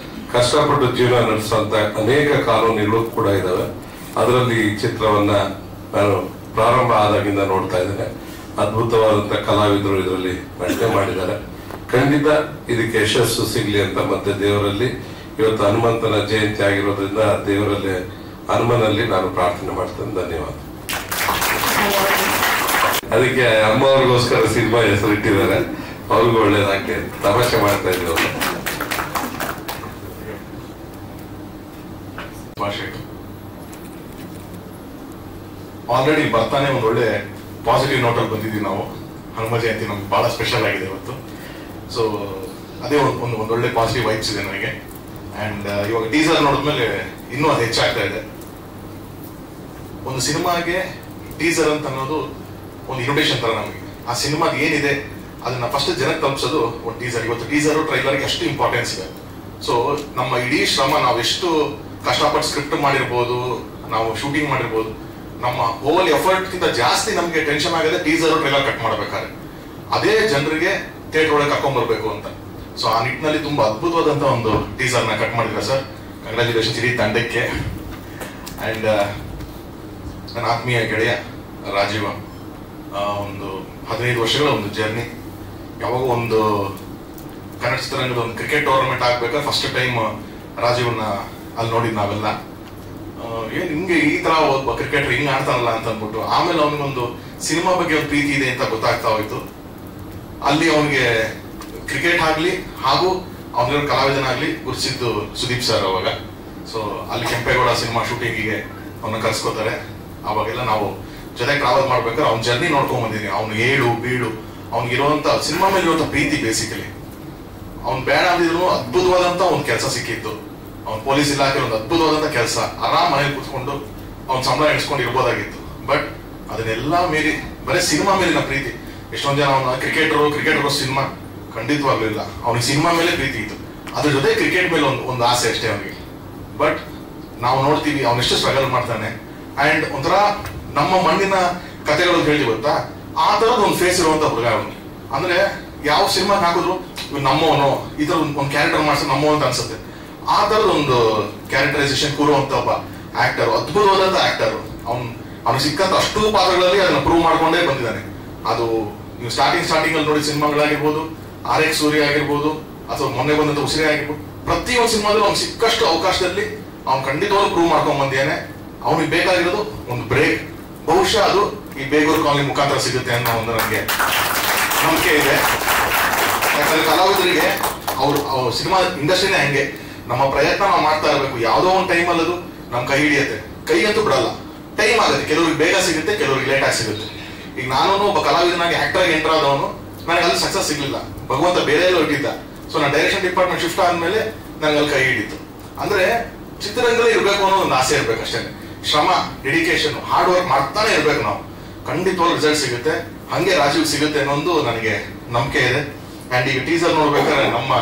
ಕಷ್ಟಪಟ್ಟು ಜೀವನ ನಡೆಸುವಂತ ಅನೇಕ ಕಾಲೋನಿಗಳು ಕೂಡ ಇದಾವೆ. ಅದರಲ್ಲಿ ಈ ಚಿತ್ರವನ್ನ ನಾನು ಪ್ರಾರಂಭ ಆದಾಗಿಂದ ನೋಡ್ತಾ ಇದ್ದೇನೆ. ಅದ್ಭುತವಾದಂತ ಕಲಾವಿದರು ಇದರಲ್ಲಿ ನಟನೆ ಮಾಡಿದ್ದಾರೆ. ಖಂಡಿತ ಇದಕ್ಕೆ ಯಶಸ್ಸು ಸಿಗ್ಲಿ ಅಂತ ಮತ್ತೆ ದೇವರಲ್ಲಿ, ಇವತ್ತು ಹನುಮಂತನ ಜಯಂತಿ ಆಗಿರೋದ್ರಿಂದ ದೇವರಲ್ಲಿ ಹನುಮನಲ್ಲಿ ನಾನು ಪ್ರಾರ್ಥನೆ ಮಾಡ್ತೇನೆ. ಧನ್ಯವಾದ. ಅದಕ್ಕೆ ಅಮ್ಮ ಅವ್ರಿಗೋಸ್ಕರ ಸಿನಿಮಾ ಹೆಸರಿಟ್ಟಿದ್ದಾರೆ, ಅವ್ರಿಗೂ ಒಳ್ಳೇದಾಗ್ಲಿ. ತಮಾಷೆ ಮಾಡ್ತಾ ಇದ್ದೀವಿ. ಆಲ್ರೆಡಿ ಬರ್ತಾನೆ ಒಂದು ಒಳ್ಳೆ ಪಾಸಿಟಿವ್ ನೋಟಲ್ಲಿ ಬಂದಿದ್ದೀವಿ ನಾವು. ಹನುಮ ಜಯಂತಿ ನಮ್ಗೆ ಬಹಳ ಸ್ಪೆಷಲ್ ಆಗಿದೆ ಇವತ್ತು. ಸೊ ಅದೇ ಒಂದು ಒಳ್ಳೆ ಪಾಸಿಟಿವ್ ವೈಬ್ಸ್ ಇದೆ ನನಗೆ. ಅಂಡ್ ಇವಾಗ ಟೀಸರ್ ನೋಡಿದ್ಮೇಲೆ ಇನ್ನೂ ಅದು ಹೆಚ್ಚಾಗ್ತಾ ಇದೆ. ಒಂದು ಸಿನಿಮಾಗೆ ಟೀಸರ್ ಅಂತ ಅನ್ನೋದು ಒಂದು ಇನ್ವಿಟೇಷನ್ ತರ ನಮಗೆ. ಆ ಸಿನಿಮಾದ ಏನಿದೆ ಅದನ್ನ ಫಸ್ಟ್ ಜನಕ್ಕೆ ತಲುಪಿಸೋದು ಒಂದು ಟೀಸರ್. ಇವತ್ತು ಟೀಸರ್ ಟ್ರೈಲರ್ಗೆ ಅಷ್ಟು ಇಂಪಾರ್ಟೆನ್ಸ್ ಇದೆ. ಸೊ ನಮ್ಮ ಇಡೀ ಶ್ರಮ, ನಾವು ಎಷ್ಟು ಕಷ್ಟಪಟ್ಟು ಸ್ಕ್ರಿಪ್ಟ್ ಮಾಡಿರ್ಬೋದು, ನಾವು ಶೂಟಿಂಗ್ ಮಾಡಿರ್ಬೋದು, ನಮ್ಮ ಹೋಲ್ ಎಫರ್ಟ್ ಗಿಂತ ಜಾಸ್ತಿ ನಮ್ಗೆ ಟೆನ್ಷನ್ ಆಗಿದೆ ಟೀಸರ್ ಟ್ರೈಲರ್ ಕಟ್ ಮಾಡ್ಬೇಕಾದ್ರೆ. ಅದೇ ಜನರಿಗೆ ಥಿಯೇಟರ್ ಒಳಗೆ ಕರ್ಕೊಂಡ್ ಬರ್ಬೇಕು ಅಂತ. ಸೊ ಆ ನಿಟ್ಟಿನಲ್ಲಿ ತುಂಬಾ ಅದ್ಭುತವಾದಂತ ಒಂದು ಟೀಸರ್ ನ ಕಟ್ ಮಾಡಿದ್ರ ಸರ್. ಕಂಗ್ರಾಚುಲೇಷನ್ಸ್ ಇಡೀ ತಂಡಕ್ಕೆ. ಅಂಡ್ ನನ್ನ ಆತ್ಮೀಯ ಗೆಳೆಯ ರಾಜೀವ, ಒಂದು 15 ವರ್ಷಗಳ ಒಂದು ಜರ್ನಿ. ಯಾವಾಗ ಒಂದು ಕನ್ನಡ ಚಿತ್ರರಂಗದ ಒಂದು ಕ್ರಿಕೆಟ್ ಟೂರ್ನಮೆಂಟ್ ಆಗ್ಬೇಕಾದ್ರೆ ಫಸ್ಟ್ ಟೈಮ್ ರಾಜೀವನ್ನ ಅಲ್ಲಿ ನೋಡಿದ್ ನಾವೆಲ್ಲ. ಏನ್ ಹಿಂಗೆ ಈ ತರ ಒಬ್ಬ ಕ್ರಿಕೆಟರ್ ಹಿಂಗ್ ಆಡ್ತಾನಲ್ಲ ಅಂತ ಅಂದ್ಬಿಟ್ಟು, ಆಮೇಲೆ ಅವನಿಗೊಂದು ಸಿನಿಮಾ ಬಗ್ಗೆ ಒಂದು ಪ್ರೀತಿ ಇದೆ ಅಂತ ಗೊತ್ತಾಗ್ತಾ ಹೋಯ್ತು. ಅಲ್ಲಿ ಅವನಿಗೆ ಕ್ರಿಕೆಟ್ ಆಗ್ಲಿ ಹಾಗೂ ಅವನಿಗೆ ಕಲಾವಿದನಾಗ್ಲಿ ಗುರುತಿಸಿದ್ದು ಸುದೀಪ್ ಸರ್ ಅವಾಗ. ಸೊ ಅಲ್ಲಿ ಕೆಂಪೇಗೌಡ ಸಿನಿಮಾ ಶೂಟಿಂಗಿಗೆ ಅವನ್ನ ಕರ್ಸ್ಕೋತಾರೆ. ಅವಾಗೆಲ್ಲ ನಾವು ಜೊತೆ ಟ್ರಾವೆಲ್ ಮಾಡ್ಬೇಕಾದ್ರೆ ಅವ್ನ ಜರ್ನಿ ನೋಡ್ಕೊಂಡ್ ಬಂದಿದ್ದೀನಿ. ಅವ್ನು ಏಳು ಬೀಳು, ಅವ್ನಿಗಿರುವಂತ ಸಿನಿಮಾ ಮೇಲೆ ಇರುವಂತ ಪ್ರೀತಿ. ಬೇಸಿಕಲಿ ಅವ್ನ್ ಬೇಡ ಅಂದಿದ್ರು ಅದ್ಭುತವಾದಂತ ಒಂದು ಕೆಲಸ ಸಿಕ್ಕಿತ್ತು. ಅವ್ನ್ ಪೊಲೀಸ್ ಇಲಾಖೆ ಒಂದು ಅದ್ಭುತವಾದಂತ ಕೆಲಸ, ಆರಾಮ್ ಮನೇಲಿ ಕೂತ್ಕೊಂಡು ಅವ್ನ್ ಸಂಬಳ ಎಣಿಸ್ಕೊಂಡು ಇರ್ಬೋದಾಗಿತ್ತು. ಬಟ್ ಅದನ್ನೆಲ್ಲಾ ಮೀರಿ ಬರೀ ಸಿನಿಮಾ ಮೇಲಿನ ಪ್ರೀತಿ. ಎಷ್ಟೊಂದ್ ಜನ ಅವನ ಕ್ರಿಕೆಟರ್ ಸಿನಿಮಾ ಖಂಡಿತವಾಗ್ಲೂ ಇಲ್ಲ, ಅವ್ನಿಗೆ ಸಿನಿಮಾ ಮೇಲೆ ಪ್ರೀತಿ ಇತ್ತು. ಅದ್ರ ಜೊತೆ ಕ್ರಿಕೆಟ್ ಮೇಲೆ ಒಂದು ಆಸೆ ಅಷ್ಟೇ ಅವನಿಗೆ. ಬಟ್ ನಾವು ನೋಡ್ತೀವಿ ಅವನೆಷ್ಟು ಸ್ಟ್ರಗಲ್ ಮಾಡ್ತಾನೆ. ಅಂಡ್ ಒಂಥರ ನಮ್ಮ ಮಣ್ಣಿನ ಕಥೆಗಳು ಹೇಳಿ ಗೊತ್ತಾ, ಆ ತರದ ಒಂದು ಫೇಸ್ ಇರುವಂತ ಹುಡುಗ ಅವನಿಗೆ. ಅಂದ್ರೆ ಯಾವ ಸಿನಿಮಾ ಹಾಕಿದ್ರು ನಮ್ಮವನು, ಈ ತರ ಒಂದು ಕ್ಯಾರೆಕ್ಟರ್ ಮಾಡ್ಸೋ ನಮ್ಮವ ಅಂತ ಅನ್ಸುತ್ತೆ. ಆ ತರದ ಒಂದು ಕ್ಯಾರೆಕ್ಟರೈಸೇಷನ್ ಕೂರುವಂತ ಒಬ್ಬ ಆಕ್ಟರ್, ಅದ್ಭುತವಾದಂತ ಆಕ್ಟರ್. ಅವ್ನು ಸಿಕ್ಕಂತ ಅಷ್ಟು ಪಾತ್ರಗಳಲ್ಲಿ ಅದನ್ನ ಪ್ರೂವ್ ಮಾಡ್ಕೊಂಡೇ ಬಂದಿದ್ದಾನೆ. ಅದು ನೀವು ಸ್ಟಾರ್ಟಿಂಗ್ ಅಲ್ಲಿ ನೋಡಿ ಸಿನಿಮಾಗಳಾಗಿರ್ಬೋದು, RX ಸೂರ್ಯ ಆಗಿರ್ಬೋದು, ಅಥವಾ ಮೊನ್ನೆ ಬಂದಂತ ಉಸಿರೇ ಆಗಿರ್ಬೋದು, ಪ್ರತಿಯೊಂದು ಸಿನಿಮಾದಲ್ಲೂ ಅವ್ನು ಸಿಕ್ಕಷ್ಟು ಅವಕಾಶದಲ್ಲಿ ಅವ್ನು ಖಂಡಿತವಾಗ್ಲೂ ಪ್ರೂವ್ ಮಾಡ್ಕೊಂಡ್ ಬಂದಿದ್ದಾನೆ. ಅವನಿಗೆ ಬೇಕಾಗಿರೋದು ಒಂದು ಬ್ರೇಕ್. ಬಹುಶಃ ಅದು ಈ ಬೇಗೂರು ಕಾಲನಿ ಮುಖಾಂತರ ಸಿಗುತ್ತೆ ಅನ್ನೋ ಒಂದು ನನಗೆ ನಂಬಿಕೆ ಇದೆ. ಯಾಕಂದ್ರೆ ಕಲಾವಿದರಿಗೆ ಅವ್ರು ಸಿನಿಮಾ ಇಂಡಸ್ಟ್ರಿನೇ ಹಂಗೆ, ನಮ್ಮ ಪ್ರಯತ್ನ ನಾವು ಮಾಡ್ತಾ ಇರಬೇಕು. ಯಾವುದೋ ಒಂದು ಟೈಮಲ್ಲಿ ಅದು ನಮ್ ಕೈ ಹಿಡಿಯುತ್ತೆ, ಕೈ ಅಂತೂ ಬಿಡಲ್ಲ. ಟೈಮ್ ಆಗುತ್ತೆ, ಕೆಲವ್ರಿಗೆ ಬೇಗ ಸಿಗುತ್ತೆ, ಕೆಲವ್ರಿಗೆ ಲೇಟ್ ಆಗಿ ಸಿಗುತ್ತೆ. ಈಗ ನಾನು ಒಬ್ಬ ಕಲಾವಿದನಾಗಿ ಆಕ್ಟರ್ ಆಗಿ ಎಂಟರ್ ಆದವನು, ನನಗೆ ಅಲ್ಲಿ ಸಕ್ಸಸ್ ಸಿಗ್ಲಿಲ್ಲ, ಭಗವಂತ ಬೇರೆ ಎಲ್ಲೋ ಇಟ್ಟಿದ್ದ. ಸೊ ನಾನು ಡೈರೆಕ್ಷನ್ ಡಿಪಾರ್ಟ್ಮೆಂಟ್ ಶಿಫ್ಟ್ ಆದ್ಮೇಲೆ ನನಗೆ ಅಲ್ಲಿ ಕೈ ಹಿಡಿತು. ಅಂದ್ರೆ ಚಿತ್ರರಂಗದಲ್ಲಿ ಇರ್ಬೇಕು ಅನ್ನೋ ಒಂದು ಆಸೆ ಇರ್ಬೇಕು ಅಷ್ಟೇ. ಶ್ರಮ, ಡೆಡಿಕೇಶನ್, ಹಾರ್ಡ್ ವರ್ಕ್ ಮಾಡ್ತಾನೆ ಇರ್ಬೇಕು ನಾವು. ಖಂಡಿತವಾಗ್ಲೂ ರಿಸಲ್ಟ್ ಸಿಗುತ್ತೆ. ಹಂಗೆ ರಾಜೀವ್ ಸಿಗುತ್ತೆ ಅನ್ನೋದು ನನಗೆ ನಂಬಿಕೆ ಇದೆ. ಅಂಡ್ ಈಗ ಟೀಸರ್ ನೋಡ್ಬೇಕಾದ್ರೆ ನಮ್ಮ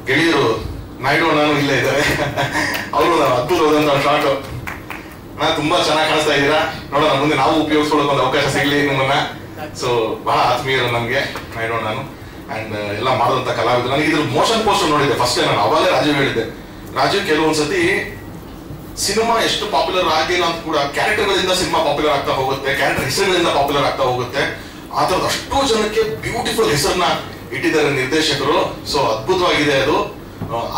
ಗೆಳೆಯರು ನಾಯ್ಡು ನಾನು ಇಲ್ಲೇ ಇದ್ದಾರೆ. ಅವರು ಅದ್ಭುತವಾದಂತ ಶಾರ್ಟ್ ತುಂಬಾ ಚೆನ್ನಾಗಿ ಕಾಣಿಸ್ತಾ ಇದ್ದೀರಾ. ನೋಡೋಣ ಮುಂದೆ ನಾವು ಉಪಯೋಗಿಸ್ಕೊಳ್ಳೋಕೆ ಒಂದು ಅವಕಾಶ ಸಿಗ್ಲಿ ನಿಮ್ಮನ್ನ. ಸೊ ಬಹಳ ಆತ್ಮೀಯರು ನಮ್ಗೆ ನಾನು ಅಂಡ್ ಎಲ್ಲ ಮಾಡಿದಂತ ಕಲಾವಿದರು. ನನಗೆ ಇದ್ರ ಮೋಷನ್ ಪೋಸ್ಟರ್ ನೋಡಿದ್ದೆ ಫಸ್ಟ್ ಟೈಮ್. ನಾನು ಅವಾಗಲೇ ರಾಜೀವ್ ಹೇಳಿದ್ದೆ, ರಾಜೀವ್ ಕೆಲವೊಂದ್ಸತಿ ಸಿನಿಮಾ ಎಷ್ಟು ಪಾಪ್ಯುಲರ್ ಆಗಿಲ್ಲ ಅಂತ ಕೂಡ ಕ್ಯಾರೆಕ್ಟರ್ಗಳಿಂದ ಸಿನಿಮಾ ಪಾಪ್ಯುಲರ್ ಆಗ್ತಾ ಹೋಗುತ್ತೆ, ಕ್ಯಾರೆಕ್ಟರ್ ಹೆಸರುಗಳಿಂದ ಪಾಪ್ಯುಲರ್ ಆಗ್ತಾ ಹೋಗುತ್ತೆ. ಆ ತರದ ಅಷ್ಟು ಜನಕ್ಕೆ ಬ್ಯೂಟಿಫುಲ್ ಹೆಸರನ್ನ ಇಟ್ಟಿದ್ದಾರೆ ನಿರ್ದೇಶಕರು. ಸೊ ಅದ್ಭುತವಾಗಿದೆ ಅದು.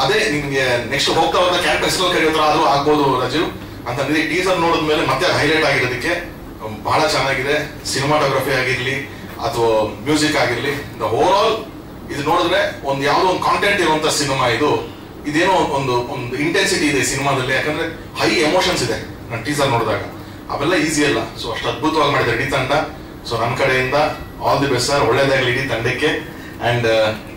ಅದೇ ನಿಮ್ಗೆ ನೆಕ್ಸ್ಟ್ ಹೋಗ್ತಾ ಹೋದ ಕ್ಯಾರೆಕ್ಟರ್ ಹೆಸರು ಕರೆಯೋದ್ರ ಆದ್ರೂ ಆಗ್ಬೋದು ರಾಜೀವ್ ಅಂತ ಟೀಸರ್ ನೋಡಿದ್ಮೇಲೆ ಮತ್ತೆ ಹೈಲೈಟ್ ಆಗಿರೋದಕ್ಕೆ ಬಹಳ ಚೆನ್ನಾಗಿದೆ. ಸಿನಿಮಾಟೋಗ್ರಫಿ ಆಗಿರ್ಲಿ ಅಥವಾ ಮ್ಯೂಸಿಕ್ ಆಗಿರ್ಲಿ, ಓವರ್ ಆಲ್ ಇದು ನೋಡಿದ್ರೆ ಒಂದು ಯಾವ್ದೋ ಒಂದು ಕಾಂಟೆಂಟ್ ಇರುವಂತ ಸಿನಿಮಾ ಇದು. ಇದೇನೋ ಒಂದು ಇಂಟೆನ್ಸಿಟಿ ಇದೆ ಸಿನಿಮಾದಲ್ಲಿ, ಯಾಕಂದ್ರೆ ಹೈ ಎಮೋಷನ್ಸ್ ಇದೆ ನಾನು ಟೀಸರ್ ನೋಡಿದಾಗ. ಅವೆಲ್ಲ ಈಸಿ ಅಲ್ಲ. ಸೊ ಅಷ್ಟು ಅದ್ಭುತವಾಗಿ ಮಾಡಿದ್ದಾರೆ ಇಡೀ ತಂಡ. ಸೊ ನನ್ನ ಕಡೆಯಿಂದ ಆಲ್ ದಿ ಬೆಸ್ಟ್ ಸರ್, ಒಳ್ಳೇದಾಗಲಿ ಇಡೀ ತಂಡಕ್ಕೆ. ಅಂಡ್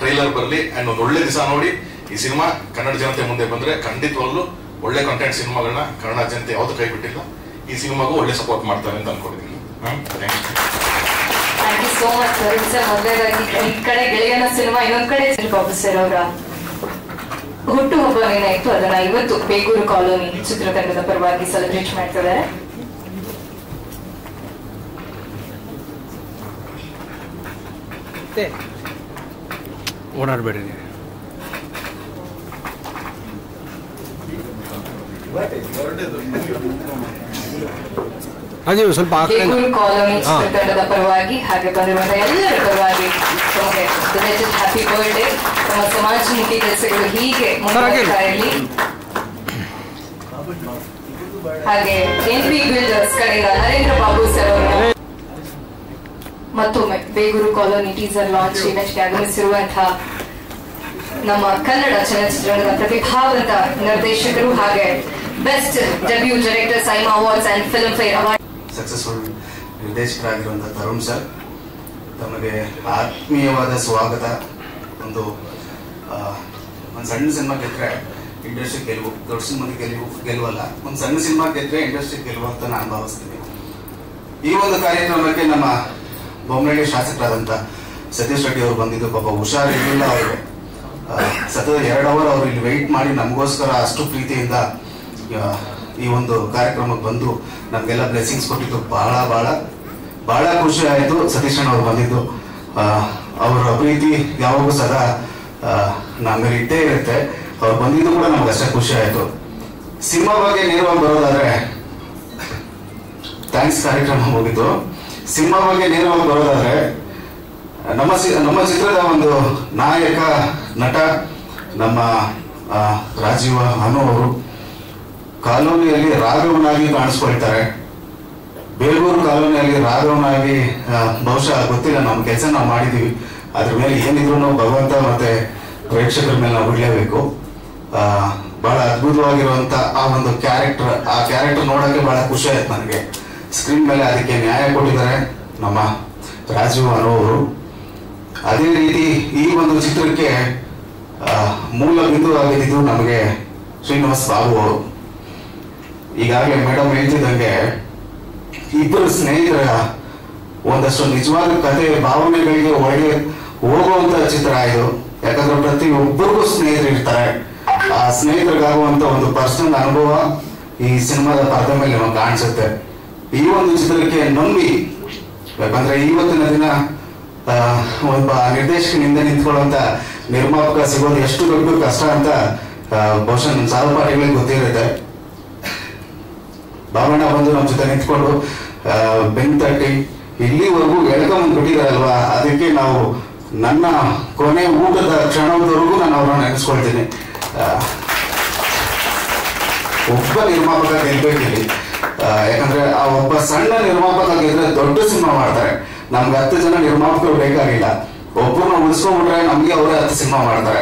ಟ್ರೈಲರ್ ಬರಲಿ ಅಂಡ್ ಒಂದು ಒಳ್ಳೆ ದಿವಸ ನೋಡಿ ಈ ಸಿನಿಮಾ ಕನ್ನಡ ಜನತೆ ಮುಂದೆ ಬಂದ್ರೆ ಖಂಡಿತವಾಗ್ಲೂ ಒಳ್ಳೆ ಕಂಟೆಂಟ್ ಸಿನಿಮಾಗಳನ್ನ ಕನ್ನಡ ಜನತೆ ಯಾವ್ದು ಕೈ ಬಿಟ್ಟಿಲ್ಲ. ಈ ಸಿನಿಮಾಗೂ ಒಳ್ಳೆ ಸಪೋರ್ಟ್ ಮಾಡ್ತಾರೆ ಅಂತ ಅನ್ಕೊಂಡಿದ್ದೀನಿ. Thank you so much sir. ಮೊದಲೇದಾಗಿ ಈ ಕಡೆ ಗೆಳೆಯನ ಸಿನಿಮಾ, ಇನ್ನೊಂದ್ ಕಡೆ ಬಾಬು ಸರ್ ಅವರ ಹುಟ್ಟುಹಬ್ಬ ಏನಾಯ್ತು ಅದನ್ನ ಇವತ್ತು ಬೇಗೂರು ಕಾಲೋನಿ ಚಿತ್ರತಂಡದ ಪರವಾಗಿ ಸೆಲೆಬ್ರೇಟ್ ಮಾಡ್ತಿದ್ದಾರೆ. ಓಡಾಡಬೇಡಿ. ಸ್ವಲ್ಪ ಬೇಗೂರು ಕಾಲೋನಿ ಚಿತ್ರತಂಡದ ಪರವಾಗಿ ಹಾಗೆ ಬಂದಿರುವಂತಹ ಎಲ್ಲರ ಪರವಾಗಿ ಹ್ಯಾಪಿ ಬರ್ಡೇ. ನಮ್ಮ ಸಮಾಜಮುಖಿ ಕೆಲಸಗಳು ಹೀಗೆ ಮುಂದುವರಿತಾ ಇರಲಿ. ಹಾಗೆ NP ಬಿಲ್ಡರ್ಸ್ ಕಡೆಯಿಂದ ನರೇಂದ್ರ ಬಾಬು ಸರ್ ಅವರು ಮತ್ತೊಮ್ಮೆ ಬೇಗೂರು ಕಾಲೋನಿ ಟೀಸರ್ ಲಾಂಚ್ ಇವೆಂಟ್ಗೆ ಆಗಮಿಸಿರುವಂತಹ ನಮ್ಮ ಕನ್ನಡ ಚಲನಚಿತ್ರದ ಪ್ರತಿಭಾವಂತ ನಿರ್ದೇಶಕರು ಹಾಗೆ best debut director SIIMA awards and Filmfare award successful ನಿರ್ದೇಶಕರಾಗಿರುವಂತಹ ತರುಣ್ ಸರ್, ತಮಗೆ ಆತ್ಮೀಯವಾದ ಸ್ವಾಗತ. ಒಂದು ಸಣ್ಣ ಸಿನಿಮಾ ಗೆದ್ರೆ ಇಂಡಸ್ಟ್ರಿ ಗೆಲುವು, ದೊಡ್ಡ ಸಿನಿಮಾಗೆ ಗೆಲುವಲ್ಲ, ಒಂದು ಸಣ್ಣ ಸಿನಿಮಾ ಗೆದ್ರೆ ಇಂಡಸ್ಟ್ರಿ ಗೆಲುವು ಅಂತ ನಾನು ಭಾವಿಸ್ತೀನಿ. ಈ ಒಂದು ಕಾರ್ಯಕ್ರಮಕ್ಕೆ ನಮ್ಮ ಬೊಮ್ಮನಹಳ್ಳಿ ಶಾಸಕರಾದಂಥ ಸತೀಶ್ ರೆಡ್ಡಿ ಅವರು ಬಂದಿದ್ದು. ಪಾಪ ಹುಷಾರಿರಲಿಲ್ಲ ಅವರಿಗೆ. ಸತತ 2 ಅವರ್ ಅವರು ಇಲ್ಲಿ ವೆಯ್ಟ್ ಮಾಡಿ ನಮಗೋಸ್ಕರ ಅಷ್ಟು ಪ್ರೀತಿಯಿಂದ ಈ ಒಂದು ಕಾರ್ಯಕ್ರಮಕ್ಕೆ ಬಂದು ನಮಗೆಲ್ಲ ಬ್ಲೆಸ್ಸಿಂಗ್ಸ್ ಕೊಟ್ಟಿದ್ದು ಬಹಳ ಬಹಳ ಬಹಳ ಖುಷಿ ಆಯಿತು. ಸತೀಶ್ ಅಣ್ಣ ಅವ್ರು ಬಂದಿದ್ದು, ಅವರ ಪ್ರೀತಿ ಯಾವಾಗೂ ಸದಾ ನಮ್ಗೆ ಇದ್ದೇ ಇರುತ್ತೆ. ಅವ್ರು ಬಂದಿದ್ದು ಕೂಡ ನಮ್ಗೆ ಅಷ್ಟೇ ಖುಷಿ ಆಯಿತು. ಸಿನಿಮಾ ಬಗ್ಗೆ ನೇರವಾಗಿ ಬರೋದಾದ್ರೆ ಥ್ಯಾಂಕ್ಸ್ ಕಾರ್ಯಕ್ರಮ ಹೋಗಿದ್ದು. ಸಿನಿಮಾ ಬಗ್ಗೆ ನೇರವಾಗಿ ಬರೋದಾದ್ರೆ ನಮ್ಮ ಚಿತ್ರದ ಒಂದು ನಾಯಕ ನಟ ನಮ್ಮ ರಾಜೀವ್ ಅನು ಅವರು ಕಾಲೋನಿಯಲ್ಲಿ ರಾಘವನಾಗಿ ಕಾಣಿಸ್ಕೊಳ್ತಾರೆ. ಬೇಗೂರು ಕಾಲೋನಿಯಲ್ಲಿ ರಾಘವನಾಗಿ ಬಹುಶಃ ಗೊತ್ತಿಲ್ಲ, ನಮ್ಮ ಕೆಲಸ ನಾವು ಮಾಡಿದೀವಿ. ಅದ್ರ ಮೇಲೆ ಏನಿದ್ರು ಭಗವಂತ ಮತ್ತೆ ಪ್ರೇಕ್ಷಕರ ಮೇಲೆ ನಾವು ಬಿಡಲೇಬೇಕು. ಬಹಳ ಅದ್ಭುತವಾಗಿರುವಂತ ಆ ಒಂದು ಕ್ಯಾರೆಕ್ಟರ್, ಆ ಕ್ಯಾರೆಕ್ಟರ್ ನೋಡೋಕೆ ಬಹಳ ಖುಷಿ ಆಯ್ತು ನನಗೆ. ಸ್ಕ್ರೀನ್ ಮೇಲೆ ಅದಕ್ಕೆ ನ್ಯಾಯ ಕೊಟ್ಟಿದ್ದಾರೆ ನಮ್ಮ ರಾಜೀವ್ ಅನು ಅವರು. ಅದೇ ರೀತಿ ಈ ಒಂದು ಚಿತ್ರಕ್ಕೆ ಮೂಲ ಬಿಂದು ಆಗಿದ್ದು ನಮಗೆ ಶ್ರೀನಿವಾಸ್ ಬಾಬು ಅವರು. ಈಗಾಗಲೇ ಮೇಡಮ್ ಹೇಳ್ತಿದ್ದಂಗೆ ಇಬ್ಬರು ಸ್ನೇಹಿತರ ಒಂದಷ್ಟು ನಿಜವಾದ ಕಥೆ ಭಾವನೆಗಳಿಗೆ ಒಳಗೆ ಹೋಗುವಂತ ಚಿತ್ರ ಇದು. ಯಾಕಂದ್ರೆ ಪ್ರತಿಯೊಬ್ಬರಿಗೂ ಸ್ನೇಹಿತರು ಇರ್ತಾರೆ. ಆ ಸ್ನೇಹಿತರಿಗಾಗುವಂತ ಒಂದು ಪರ್ಸನಲ್ ಅನುಭವ ಈ ಸಿನಿಮಾದ ಪರದ ಮೇಲೆ ನಮಗೆ ಕಾಣಿಸುತ್ತೆ. ಈ ಒಂದು ಚಿತ್ರಕ್ಕೆ ನಂಬಿ, ಯಾಕಂದ್ರೆ ಇವತ್ತಿನ ದಿನ ಒಬ್ಬ ನಿರ್ದೇಶಕನಿಂದ ನಿಂತ್ಕೊಳ್ಳುವಂತ ನಿರ್ಮಾಪಕ ಸಿಗೋದು ಎಷ್ಟು ದೊಡ್ಡ ಕಷ್ಟ ಅಂತ ಬಹುಶಃ ನಮ್ಮ ಸಹಪಾಠಿಗಳಿಗೆ ಗೊತ್ತಿರುತ್ತೆ. ಬಾಬಣ್ಣ ಬಂದು ನಮ್ಮ ಜೊತೆ ನಿಂತ್ಕೊಂಡು ಬೆನ್ ತಟ್ಟಿ ಇಲ್ಲಿವರೆಗೂ ಎಳ್ಕೊಂಡ್ ಬಿಟ್ಟಿದಾರಲ್ವಾ, ಅದಕ್ಕೆ ನಾವು ನನ್ನ ಕೊನೆ ಊಟದ ಕ್ಷಣದವರೆಗೂ ನಾನು ಅವ್ರನ್ನ ನೆನೆಸ್ಕೊಳ್ತೀನಿ. ಒಬ್ಬ ನಿರ್ಮಾಪಕ ಗೆಲ್ಬೇಕಿಲ್ಲಿ. ಯಾಕಂದ್ರೆ ಆ ಒಬ್ಬ ಸಣ್ಣ ನಿರ್ಮಾಪಕ ಗೆದ್ರೆ ದೊಡ್ಡ ಸಿನಿಮಾ ಮಾಡ್ತಾರೆ. ನಮ್ಗೆ 10 ಜನ ನಿರ್ಮಾಪಕರು ಬೇಕಾಗಿಲ್ಲ, ಒಬ್ಬರನ್ನ ಉಳಿಸ್ಕೊಂಡ್ಬಿಟ್ರೆ ನಮ್ಗೆ ಅವರೇ 10 ಸಿನಿಮಾ ಮಾಡ್ತಾರೆ.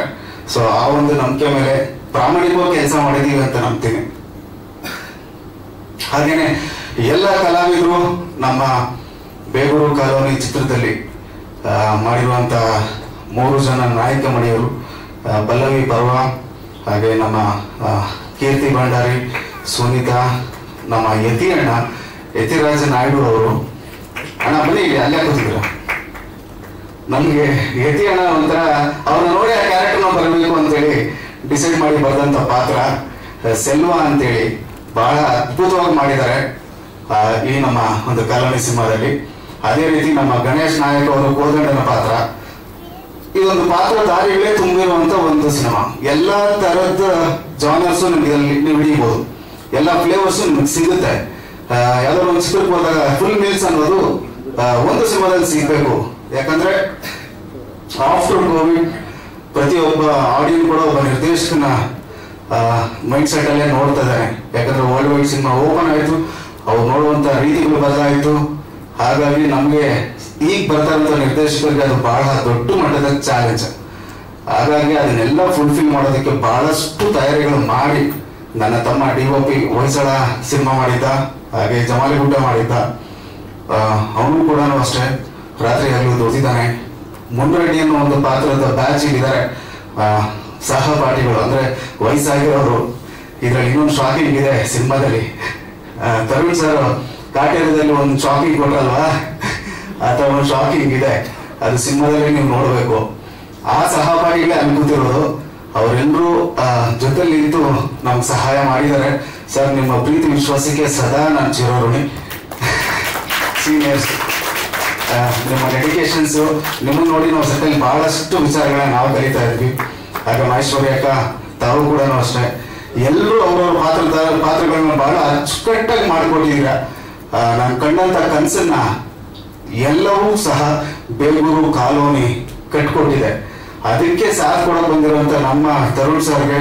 ಸೊ ಆ ಒಂದು ನಂಬಿಕೆ ಮೇಲೆ ಪ್ರಾಮಾಣಿಕವಾಗಿ ಕೆಲಸ ಮಾಡಿದೀವಿ ಅಂತ ನಂಬ್ತೀನಿ. ಹಾಗೇನೆ ಎಲ್ಲ ಕಲಾವಿದರು ನಮ್ಮ ಬೇಗೂರು ಕಾಲೋನಿ ಚಿತ್ರದಲ್ಲಿ ಮಾಡಿರುವಂತ 3 ಜನ ನಾಯಕ ಮಣಿಯರು, ಪಲ್ಲವಿ ಪರ್ವ, ಹಾಗೆ ನಮ್ಮ ಕೀರ್ತಿ ಭಂಡಾರಿ, ಸುನೀತಾ, ನಮ್ಮ ಯತಿರಾಜ ನಾಯ್ಡು ಅವರು. ಅಣ್ಣ ಬನ್ನಿ, ಅಲ್ಲೇ ಕೂತಿದ್ರು. ನಮ್ಗೆ ಯತಿ ಅಣ್ಣ ಒಂಥರ ಅವ್ರನ್ನ ನೋಡಿ ಆ ಕ್ಯಾರೆಕ್ಟರ್ ನಾವು ಬರಬೇಕು ಅಂತೇಳಿ ಡಿಸೈಡ್ ಮಾಡಿ ಬರೆದಂತ ಪಾತ್ರ. ಸೆಲ್ವಾ ಅಂತೇಳಿ ಬಹಳ ಅದ್ಭುತವಾಗಿ ಮಾಡಿದ್ದಾರೆ ಈ ನಮ್ಮ ಒಂದು ಕಾಲೋನಿ ಸಿನಿಮಾದಲ್ಲಿ. ಅದೇ ರೀತಿ ನಮ್ಮ ಗಣೇಶ್ ನಾಯಕ್ ಅವರು ಕೋದಂಡನ ಪಾತ್ರ, ಇದೊಂದು ಪಾತ್ರಧಾರಿಗಳೇ ತುಂಬಿರುವಂತ ಒಂದು ಸಿನಿಮಾ. ಎಲ್ಲಾ ತರದ ಜಾನರ್ಸ್ ನಿಮ್ಗೆ ನೀವು ಹಿಡಿಯಬಹುದು, ಎಲ್ಲಾ ಫ್ಲೇವರ್ಸ್ ನಿಮ್ಗೆ ಸಿಗುತ್ತೆ. ಯಾವ್ದಾದ್ರು ಒಂದು ಸ್ಕ್ರಿಪ್ಟ್ ಹೋದಾಗ ಫುಲ್ ಮೀಲ್ಸ್ ಅನ್ನೋದು ಒಂದು ಸಿನಿಮಾದಲ್ಲಿ ಸಿಗ್ಬೇಕು. ಯಾಕಂದ್ರೆ ಆಫ್ಟರ್ ಕೋವಿಡ್ ಪ್ರತಿಯೊಬ್ಬ ಆಡಿಯನ್ಸ್ ಕೂಡ ಒಬ್ಬ ನಿರ್ದೇಶಕನ ಮೈಂಡ್ ಸೆಟ್ ಅಲ್ಲೇ ನೋಡ್ತಾ ಇದ್ದಾರೆ. ಯಾಕಂದ್ರೆ ವರ್ಲ್ಡ್ ವೈಡ್ ಸಿನಿಮಾ ಓಪನ್ ಆಯ್ತು, ಅವ್ರು ನೋಡುವಂತ ರೀತಿಗಳು ಬದಲಾಯಿತು. ಹಾಗಾಗಿ ನಮ್ಗೆ ಈಗ ಬರ್ತಾ ಇರುವಂತ ನಿರ್ದೇಶಕರಿಗೆ ಅದು ಬಹಳ ದೊಡ್ಡ ಮಟ್ಟದ ಚಾಲೆಂಜ್. ಹಾಗಾಗಿ ಅದನ್ನೆಲ್ಲ ಫುಲ್ಫಿಲ್ ಮಾಡೋದಕ್ಕೆ ಬಹಳಷ್ಟು ತಯಾರಿಗಳು ಮಾಡಿ ನನ್ನ ತಮ್ಮ DOP ಹೊಯ್ಸಳ ಸಿನಿಮಾ ಮಾಡಿದ್ದ, ಹಾಗೆ ಜಮಾಲಿಗುಡ್ಡ ಮಾಡಿದ್ದ. ಅವನು ಕೂಡ ಅಷ್ಟೇ ರಾತ್ರಿ ಹಗಲು ದುಡಿದಿದ್ದಾನೆ. ಮುನ್ರೆಡ್ಡಿ ಅನ್ನೋ ಒಂದು ಪಾತ್ರದ ಬ್ಯಾಚ್ ಇದ್ದಾರೆ ಸಹಪಾಠಿಗಳು, ಅಂದ್ರೆ ವಯಸ್ಸಾಗಿರೋರು. ಇದ್ರಲ್ಲಿ ಇನ್ನೊಂದು ಶಾಕಿಂಗ್ ಇದೆ ಸಿನಿಮಾದಲ್ಲಿ. ತರುಣ್ ಸರ್ ಕಾಟೇರದಲ್ಲಿ ಒಂದು ಶಾಕಿಂಗ್ ಕೊಟ್ಟಲ್ವಾ, ಅಥವಾ ಒಂದು ಶಾಕಿಂಗ್ ಇದೆ, ಅದು ಸಿನಿಮಾದಲ್ಲಿ ನೀವು ನೋಡ್ಬೇಕು. ಆ ಸಹಪಾಠಿಗಳೇ ಅನ್ಕೂತಿರೋದು. ಅವರೆಲ್ಲರೂ ಜೊತೆಲಿ ನಿಂತು ನಮ್ಗೆ ಸಹಾಯ ಮಾಡಿದ್ದಾರೆ. ಸರ್, ನಿಮ್ಮ ಪ್ರೀತಿ ವಿಶ್ವಾಸಕ್ಕೆ ಸದಾ ನಾನು ಚಿರೋಋಣಿ. ಸೀನಿಯರ್ಸ್, ನಿಮ್ಮ ಡೆಡಿಕೇಶನ್ಸ್, ನಿಮ್ಮನ್ನು ನೋಡಿ ನಾವು ಸೆಟ್ಟಲ್ಲಿ ಬಹಳಷ್ಟು ವಿಚಾರಗಳನ್ನ ನಾವು ಕಲಿತಾ ಇದ್ವಿ. ಹಾಗೆ ಮಹೇಶ್ವರಿ ಅಕ್ಕ ತಾವು ಕೂಡ ಅಷ್ಟೇ, ಎಲ್ಲರೂ ಅವರವ್ರ ಪಾತ್ರಗಳನ್ನ ಬಹಳ ಅಚ್ಚುಕಟ್ಟಾಗಿ ಮಾಡಿಕೊಟ್ಟಿದ್ದೀರ. ನಾನು ಕಂಡಂತ ಕನಸನ್ನ ಎಲ್ಲವೂ ಸಹ ಬೇಲೂರು ಕಾಲೋನಿ ಕಟ್ಕೊಟ್ಟಿದೆ. ಅದಕ್ಕೆ ಸಾಥ್ ಕೊಡಕ್ ಬಂದಿರುವಂತ ನಮ್ಮ ತರುಣ್ ಸರ್ಗೆ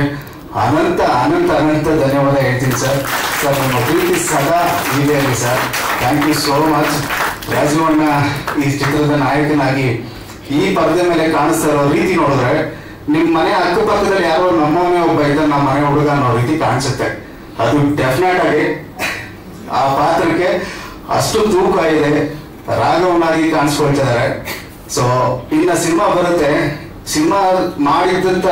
ಅನಂತ ಅನಂತ ಅನಂತ ಧನ್ಯವಾದ ಹೇಳ್ತೀನಿ ಸರ್. ಸರ್, ನಮ್ಮ ಪ್ರೀತಿ ಸದಾ ಇದೆ sir. Thank you so much. ರಾಜೀವಣ್ಣ ಈ ಚಿತ್ರದ ನಾಯಕನಾಗಿ ಈ ಪರದೆ ಮೇಲೆ ಕಾಣಿಸ್ತಾ ಇರೋ ರೀತಿ ನೋಡಿದ್ರೆ ನಿಮ್ ಮನೆ ಅಕ್ಕಪಕ್ಕದಲ್ಲಿ ಯಾರೋ ನಮ್ಮವನೇ ಒಬ್ಬ ಇದ್ದ, ನಮ್ಮ ಮನೆ ಹುಡುಗ ಅನ್ನೋ ರೀತಿ ಕಾಣಿಸುತ್ತೆ. ಅದು ಡೆಫಿನೆಟ್ ಆಗಿ ಆ ಪಾತ್ರಕ್ಕೆ ಅಷ್ಟು ತೂಕ ಇದೆ, ರಾಘವನಾಗಿ ಕಾಣಿಸ್ಕೊಳ್ತಿದ್ದಾರೆ. ಸೊ ಇನ್ನ ಸಿನಿಮಾ ಬರುತ್ತೆ, ಸಿನಿಮಾ ಮಾಡಿದಂತ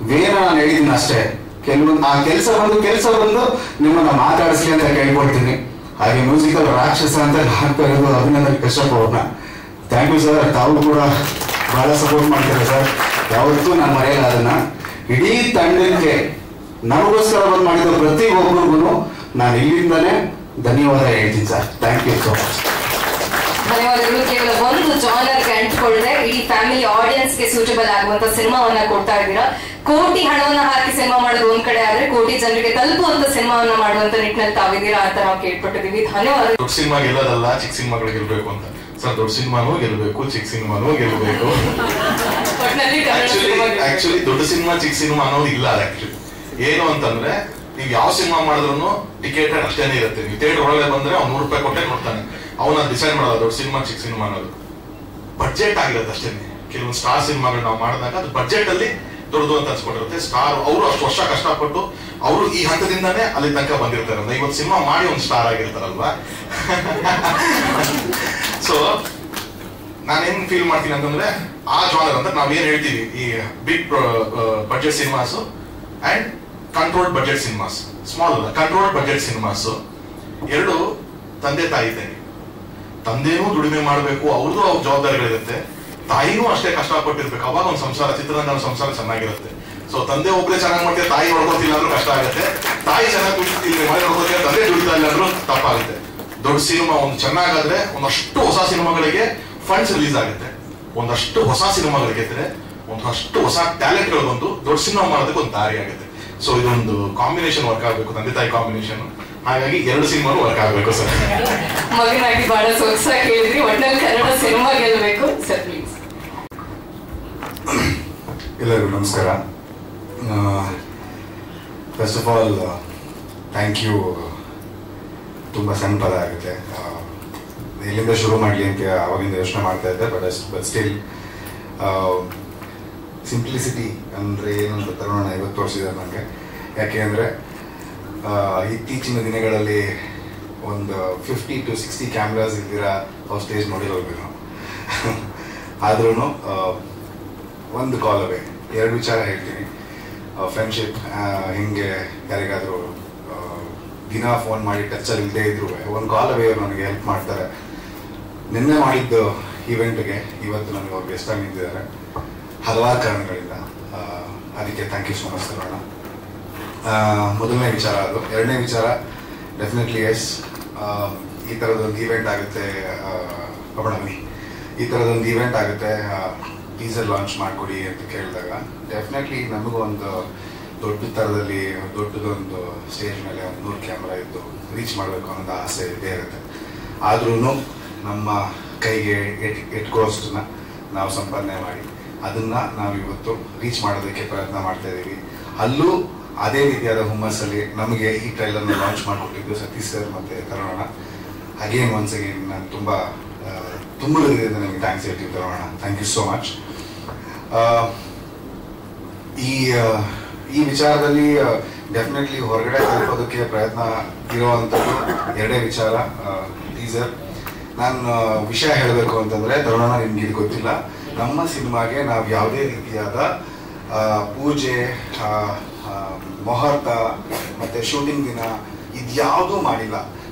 ವೇನ ನಾನು ಹೇಳಿದ್ದೀನಿ ಅಷ್ಟೇ. ಕೆಲವೊಂದು ಆ ಕೆಲಸ ಬಂದು ನಿಮ್ಮನ್ನ ಮಾತಾಡಿಸ್ಲಿ ಅಂತ ಕೇಳ್ಕೊಳ್ತೀನಿ. ಹಾಗೆ ಮ್ಯೂಸಿಕಲ್ ರಾಕ್ಷಸ ಅಂತ ನಾನು ಕರೆದು ಅಭಿನಂದನ್ ಕಶ್ಯಪ್ ಅವ್ರನ್ನ. Thank you sir. ತಾವು ಕೂಡ ಬಹಳ ಸಪೋರ್ಟ್ ಮಾಡ್ತೀರಾ ಸರ್, ಯಾವತ್ತೂ ನಾನು ಮರೆಯಲ್ಲ ಅದನ್ನ. ಇಡೀ ತಂಡಕ್ಕೆ ನಮಗೋಸ್ಕರ ಬಂದು ಮಾಡಿದ ಪ್ರತಿ ಒಬ್ಬರಿಗೂ ನಾನು ಇಲ್ಲಿಂದಾನೇ ಧನ್ಯವಾದ ಹೇಳ್ತೀನಿ ಸರ್. Thank you so much. ಧನ್ಯವಾದಗಳು. ಕೇವಲ ಒಂದು ಜಾನರ್ಗೆ ಅಂಟ್ಕೊಳ್ಳದೆ ಇಡೀ ಫ್ಯಾಮಿಲಿ ಆಡಿಯನ್ಸ್ ಗೆ ಸೂಟಬಲ್ ಆಗುವಂತ ಸಿನಿಮಾವನ್ನ ಕೊಡ್ತಾ ಇದ್ದೀರಾ. ಕೋಟಿ ಹಣವನ್ನ ಹಾಕಿ ಸಿನಿಮಾ ಮಾಡೋದು ಒಂದ್ ಕಡೆ ಆದ್ರೆ, ಕೋಟಿ ಜನರಿಗೆ ತಲುಪುವಂತ ಸಿನಿಮಾವನ್ನ ಮಾಡುವಂತ ನಿಟ್ಟಿನಲ್ಲಿ ತಾವಿದ್ದೀರಾ ಅಂತ ನಾವು ಕೇಳ್ಪಟ್ಟಿದೀವಿ. ಧನ್ಯವಾದ. ದೊಡ್ಡ ಸಿನಿಮಾ ಗೆಲ್ಲೋದಲ್ಲ, ಚಿಕ್ಕ ಸಿನಿಮಾಗಳು ಗೆಲ್ಬೇಕು ಅಂತ ಸರ್. ದೊಡ್ಡ ಸಿನಿಮಾನೂ ಗೆಲ್ಬೇಕು, ಚಿಕ್ಕ ಸಿನಿಮಾನೂ ಗೆಲ್ಬೇಕು. ಆಕ್ಚುಲಿ ದೊಡ್ಡ ಸಿನಿಮಾ ಚಿಕ್ಕ ಸಿನಿಮಾ ಅನ್ನೋದು ಇಲ್ಲ. ಆಕ್ಚುಲಿ ಏನು ಅಂತಂದ್ರೆ, ನೀವು ಯಾವ ಸಿನಿಮಾ ಮಾಡಿದ್ರು ಟಿಕೆಟ್ ಅಷ್ಟೇನೆ ಇರುತ್ತೆ. ನೀವು ಥಿಯೇಟರ್ ಒಳಗೆ ಬಂದ್ರೆ ಅವ್ನು ₹100 ಕೊಟ್ಟೆ ನೋಡ್ತಾನೆ. ಅವನ ಡಿಸೈಡ್ ಮಾಡಲ್ಲ ದೊಡ್ಡ ಸಿನಿಮಾ ಚಿಕ್ಕ ಸಿನಿಮಾ ಅನ್ನೋದು. ಬಡ್ಜೆಟ್ ಆಗಿರುತ್ತೆ ಅಷ್ಟೇನೆ. ಕೆಲವೊಂದು ಸ್ಟಾರ್ ಸಿನಿಮಾಗಳು ನಾವು ಮಾಡಿದಾಗ ಅದು ಬಡ್ಜೆಟ್ ಅಲ್ಲಿ ದೊಡ್ಡದು ಅಂತ ಅನ್ಸ್ಕೊಂಡಿರುತ್ತೆ. ಸ್ಟಾರ್ ಅವರು ಅಷ್ಟು ವರ್ಷ ಕಷ್ಟಪಟ್ಟು ಅವರು ಈ ಹಂತದಿಂದಾನೇ ಅಲ್ಲಿ ತನಕ ಬಂದಿರ್ತಾರೆ. ಅಂದ್ರೆ ಇವತ್ತು ಸಿನಿಮಾ ಮಾಡಿ ಒಂದು ಸ್ಟಾರ್ ಆಗಿರ್ತಾರಲ್ವಾ. ಸೊ ನಾನೇನ್ ಫೀಲ್ ಮಾಡ್ತೀನಿ ಅಂತಂದ್ರೆ, ಆ ಜಾನರ್ ಅಂದ್ರೆ ನಾವೇನ್ ಹೇಳ್ತೀವಿ, ಈ big budget cinemas and controlled budget cinemas, small ಅಲ್ಲ ಕಂಟ್ರೋಲ್ಡ್ ಬಡ್ಜೆಟ್ ಸಿನಿಮಾಸ್ ಎರಡು ತಂದೆ ತಾಯಿ ಇದ್ದಂಗೆ. ತಂದೆನೂ ದುಡಿಮೆ ಮಾಡಬೇಕು, ಅವ್ರದ್ದು ಅವ್ರ ಜವಾಬ್ದಾರಿಗಳಿರುತ್ತೆ. ತಾಯಿನೂ ಅಷ್ಟೇ ಕಷ್ಟಪಟ್ಟಿರ್ಬೇಕು, ಅವಾಗ ಒಂದು ಸಂಸಾರ, ಚಿತ್ರರಂಗ ಸಂಸಾರ ಚೆನ್ನಾಗಿರುತ್ತೆ. ಸೊ ತಂದೆ ಒಬ್ಬರೇ ಚೆನ್ನಾಗಿ ಮಾಡ್ತಾರೆ, ತಾಯಿ ನೋಡ್ಕೊತಿಲ್ಲ ಅಂದ್ರೂ ಕಷ್ಟ ಆಗುತ್ತೆ. ತಾಯಿ ಚೆನ್ನಾಗಿ ದುಡಿತಿಲ್ಲ, ಮನೆ ನೋಡ್ಕೊತಿಲ್ಲ, ತಂದೆ ದುಡಿತಾ ಇಲ್ಲ ಅಂದ್ರೂ ತಪ್ಪಾಗುತ್ತೆ. ದೊಡ್ಡ ಸಿನಿಮಾ ಒಂದು ಚೆನ್ನಾಗಾದ್ರೆ ಒಂದಷ್ಟು ಹೊಸ ಸಿನಿಮಾಗಳಿಗೆ ಫಂಡ್ಸ್ ರಿಲೀಸ್ ಆಗುತ್ತೆ. ಒಂದಷ್ಟು ಹೊಸ ಸಿನಿಮಾಗಳಿಗೆ ಒಂದಷ್ಟು ಹೊಸ ಟ್ಯಾಲೆಂಟ್ಗಳು ಬಂದು ದೊಡ್ಡ ಸಿನಿಮಾ ಮಾಡೋದಕ್ಕೆ ಒಂದು ದಾರಿ ಆಗುತ್ತೆ. ಸೊ ಇದೊಂದು ಕಾಂಬಿನೇಷನ್ ವರ್ಕ್ ಆಗಬೇಕು, ತಂದೆ ತಾಯಿ ಕಾಂಬಿನೇಷನ್. ಹಾಗಾಗಿ ಎರಡು ಸಿನಿಮಾನು ವರ್ಕ್ ಆಗಬೇಕು ಸರ್. ಮಗನಾಗಿ ಬಹಳ ಸೊಗಸಾಗಿ ಹೇಳಿದ್ರಿ. ಒಟ್ಟಿನಲ್ಲಿ ಕನ್ನಡ ಸಿನಿಮಾ ಗೆಲ್ಲಬೇಕು ಸರ್, ಪ್ಲೀಸ್. ಎಲ್ಲರಿಗೂ ನಮಸ್ಕಾರ. First of all thank you. ತುಂಬ ಸಣ್ಣ ಪದ ಆಗುತ್ತೆ, ಎಲ್ಲಿಂದ ಶುರು ಮಾಡಲಿ ಅಂತ ಅವಾಗಿಂದ ಯೋಚನೆ ಮಾಡ್ತಾ ಇದ್ದೆ. ಬಟ್ ಸ್ಟಿಲ್ ಸಿಂಪ್ಲಿಸಿಟಿ ಅಂದರೆ ಏನಂತ ತರುಣ ಇವತ್ತು ತೋರಿಸಿದ್ದಾರೆ ನನಗೆ. ಯಾಕೆ ಅಂದರೆ ಇತ್ತೀಚಿನ ದಿನಗಳಲ್ಲಿ ಒಂದು 50 to 60 ಕ್ಯಾಮ್ರಾಸ್ ಇಲ್ದಿರ ಅವ್ರು ಸ್ಟೇಜ್ ನೋಡಿರೋದು. ಆದ್ರೂ ಒಂದು ಕಾಲ್ ಅವೇ ಎರಡು ವಿಚಾರ ಹೇಳ್ತೀನಿ. ಫ್ರೆಂಡ್ಶಿಪ್ ಹಿಂಗೆ ಯಾರಿಗಾದರೂ ದಿನ ಫೋನ್ ಮಾಡಿ ಟಚ್ಚಲ್ಲಿ ಇಲ್ಲದೆ ಇದ್ರು ಒಂದು ಕಾಲ್ ಅವೇ ನನಗೆ ಹೆಲ್ಪ್ ಮಾಡ್ತಾರೆ. ನಿನ್ನೆ ಮಾಡಿದ್ದು ಈವೆಂಟ್ಗೆ ಇವತ್ತು ನನಗೆ ಅವ್ರು ಗೆಸ್ಟ್ ಆಗಿ ನಿಂತಿದ್ದಾರೆ ಹಲವಾರು ಕಾರಣಗಳಿಂದ. ಅದಕ್ಕೆ ಥ್ಯಾಂಕ್ ಯು ಸೊ ಮಚ್ ತರೋಣ. ಮೊದಲನೇ ವಿಚಾರ ಅದು. ಎರಡನೇ ವಿಚಾರ, ಡೆಫಿನೆಟ್ಲಿ ಎಸ್. ಈ ಥರದೊಂದು ಈವೆಂಟ್ ಆಗುತ್ತೆ ಬನ್ನಿ, ಈ ಥರದೊಂದು ಈವೆಂಟ್ ಆಗುತ್ತೆ, ಟೀಸರ್ ಲಾಂಚ್ ಮಾಡಿಕೊಡಿ ಅಂತ ಕೇಳಿದಾಗ ಡೆಫಿನೆಟ್ಲಿ ನಮಗೂ ಒಂದು ದೊಡ್ಡ ಥರದಲ್ಲಿ ದೊಡ್ಡದೊಂದು ಸ್ಟೇಜ್ ಮೇಲೆ ಒಂದು 100 ಕ್ಯಾಮ್ರಾ ಇದ್ದು ರೀಚ್ ಮಾಡಬೇಕು ಅನ್ನೋದು ಆಸೆ ಇದ್ದೇ ಇರುತ್ತೆ. ಆದ್ರೂ ನಮ್ಮ ಕೈಗೆ ಎಟ್ಕೋಷ್ಟನ್ನ ನಾವು ಸಂಪಾದನೆ ಮಾಡಿ ಅದನ್ನು ನಾವು ಇವತ್ತು ರೀಚ್ ಮಾಡೋದಕ್ಕೆ ಪ್ರಯತ್ನ ಮಾಡ್ತಾ ಇದ್ದೀವಿ. ಅಲ್ಲೂ ಅದೇ ರೀತಿಯಾದ ಹುಮ್ಮಸ್ಸಲ್ಲಿ ನಮಗೆ ಈ ಟ್ರೈಲರ್ನ ಲಾಂಚ್ ಮಾಡಿಕೊಟ್ಟಿದ್ದು ಸತೀಶ್ ಸರ್ ಮತ್ತು ತರುಣ. ಅಗೇನ್ ಒನ್ಸ್ ಅಗೇನ್ ನಾನು ತುಂಬ ಹೃದಯದಿಂದ ನಿಮಗೆ ಥ್ಯಾಂಕ್ಸ್ ಹೇಳ್ತೀವಿ Tarun. Thank you so much. ಈ ವಿಚಾರದಲ್ಲಿ ಡೆಫಿನೆಟ್ಲಿ ಹೊರಗಡೆ ತಲುಪೋದಕ್ಕೆ ಪ್ರಯತ್ನ ಇರುವಂಥದ್ದು ಎರಡೇ ವಿಚಾರ. ಟೀಸರ್ ನಾನು ವಿಷಯ ಹೇಳಬೇಕು ಅಂತಂದರೆ ತರುಣ, ನಿಮ್ಗೆ ಇದು ಗೊತ್ತಿಲ್ಲ, ನಮ್ಮ ಸಿನಿಮಾಗೆ ನಾವು ಯಾವುದೇ ರೀತಿಯಾದ ಪೂಜೆ, ಮುಹೂರ್ತ ಮತ್ತು ಶೂಟಿಂಗ್ ದಿನ ಇದ್ಯಾವುದೂ ಮಾಡಿಲ್ಲ.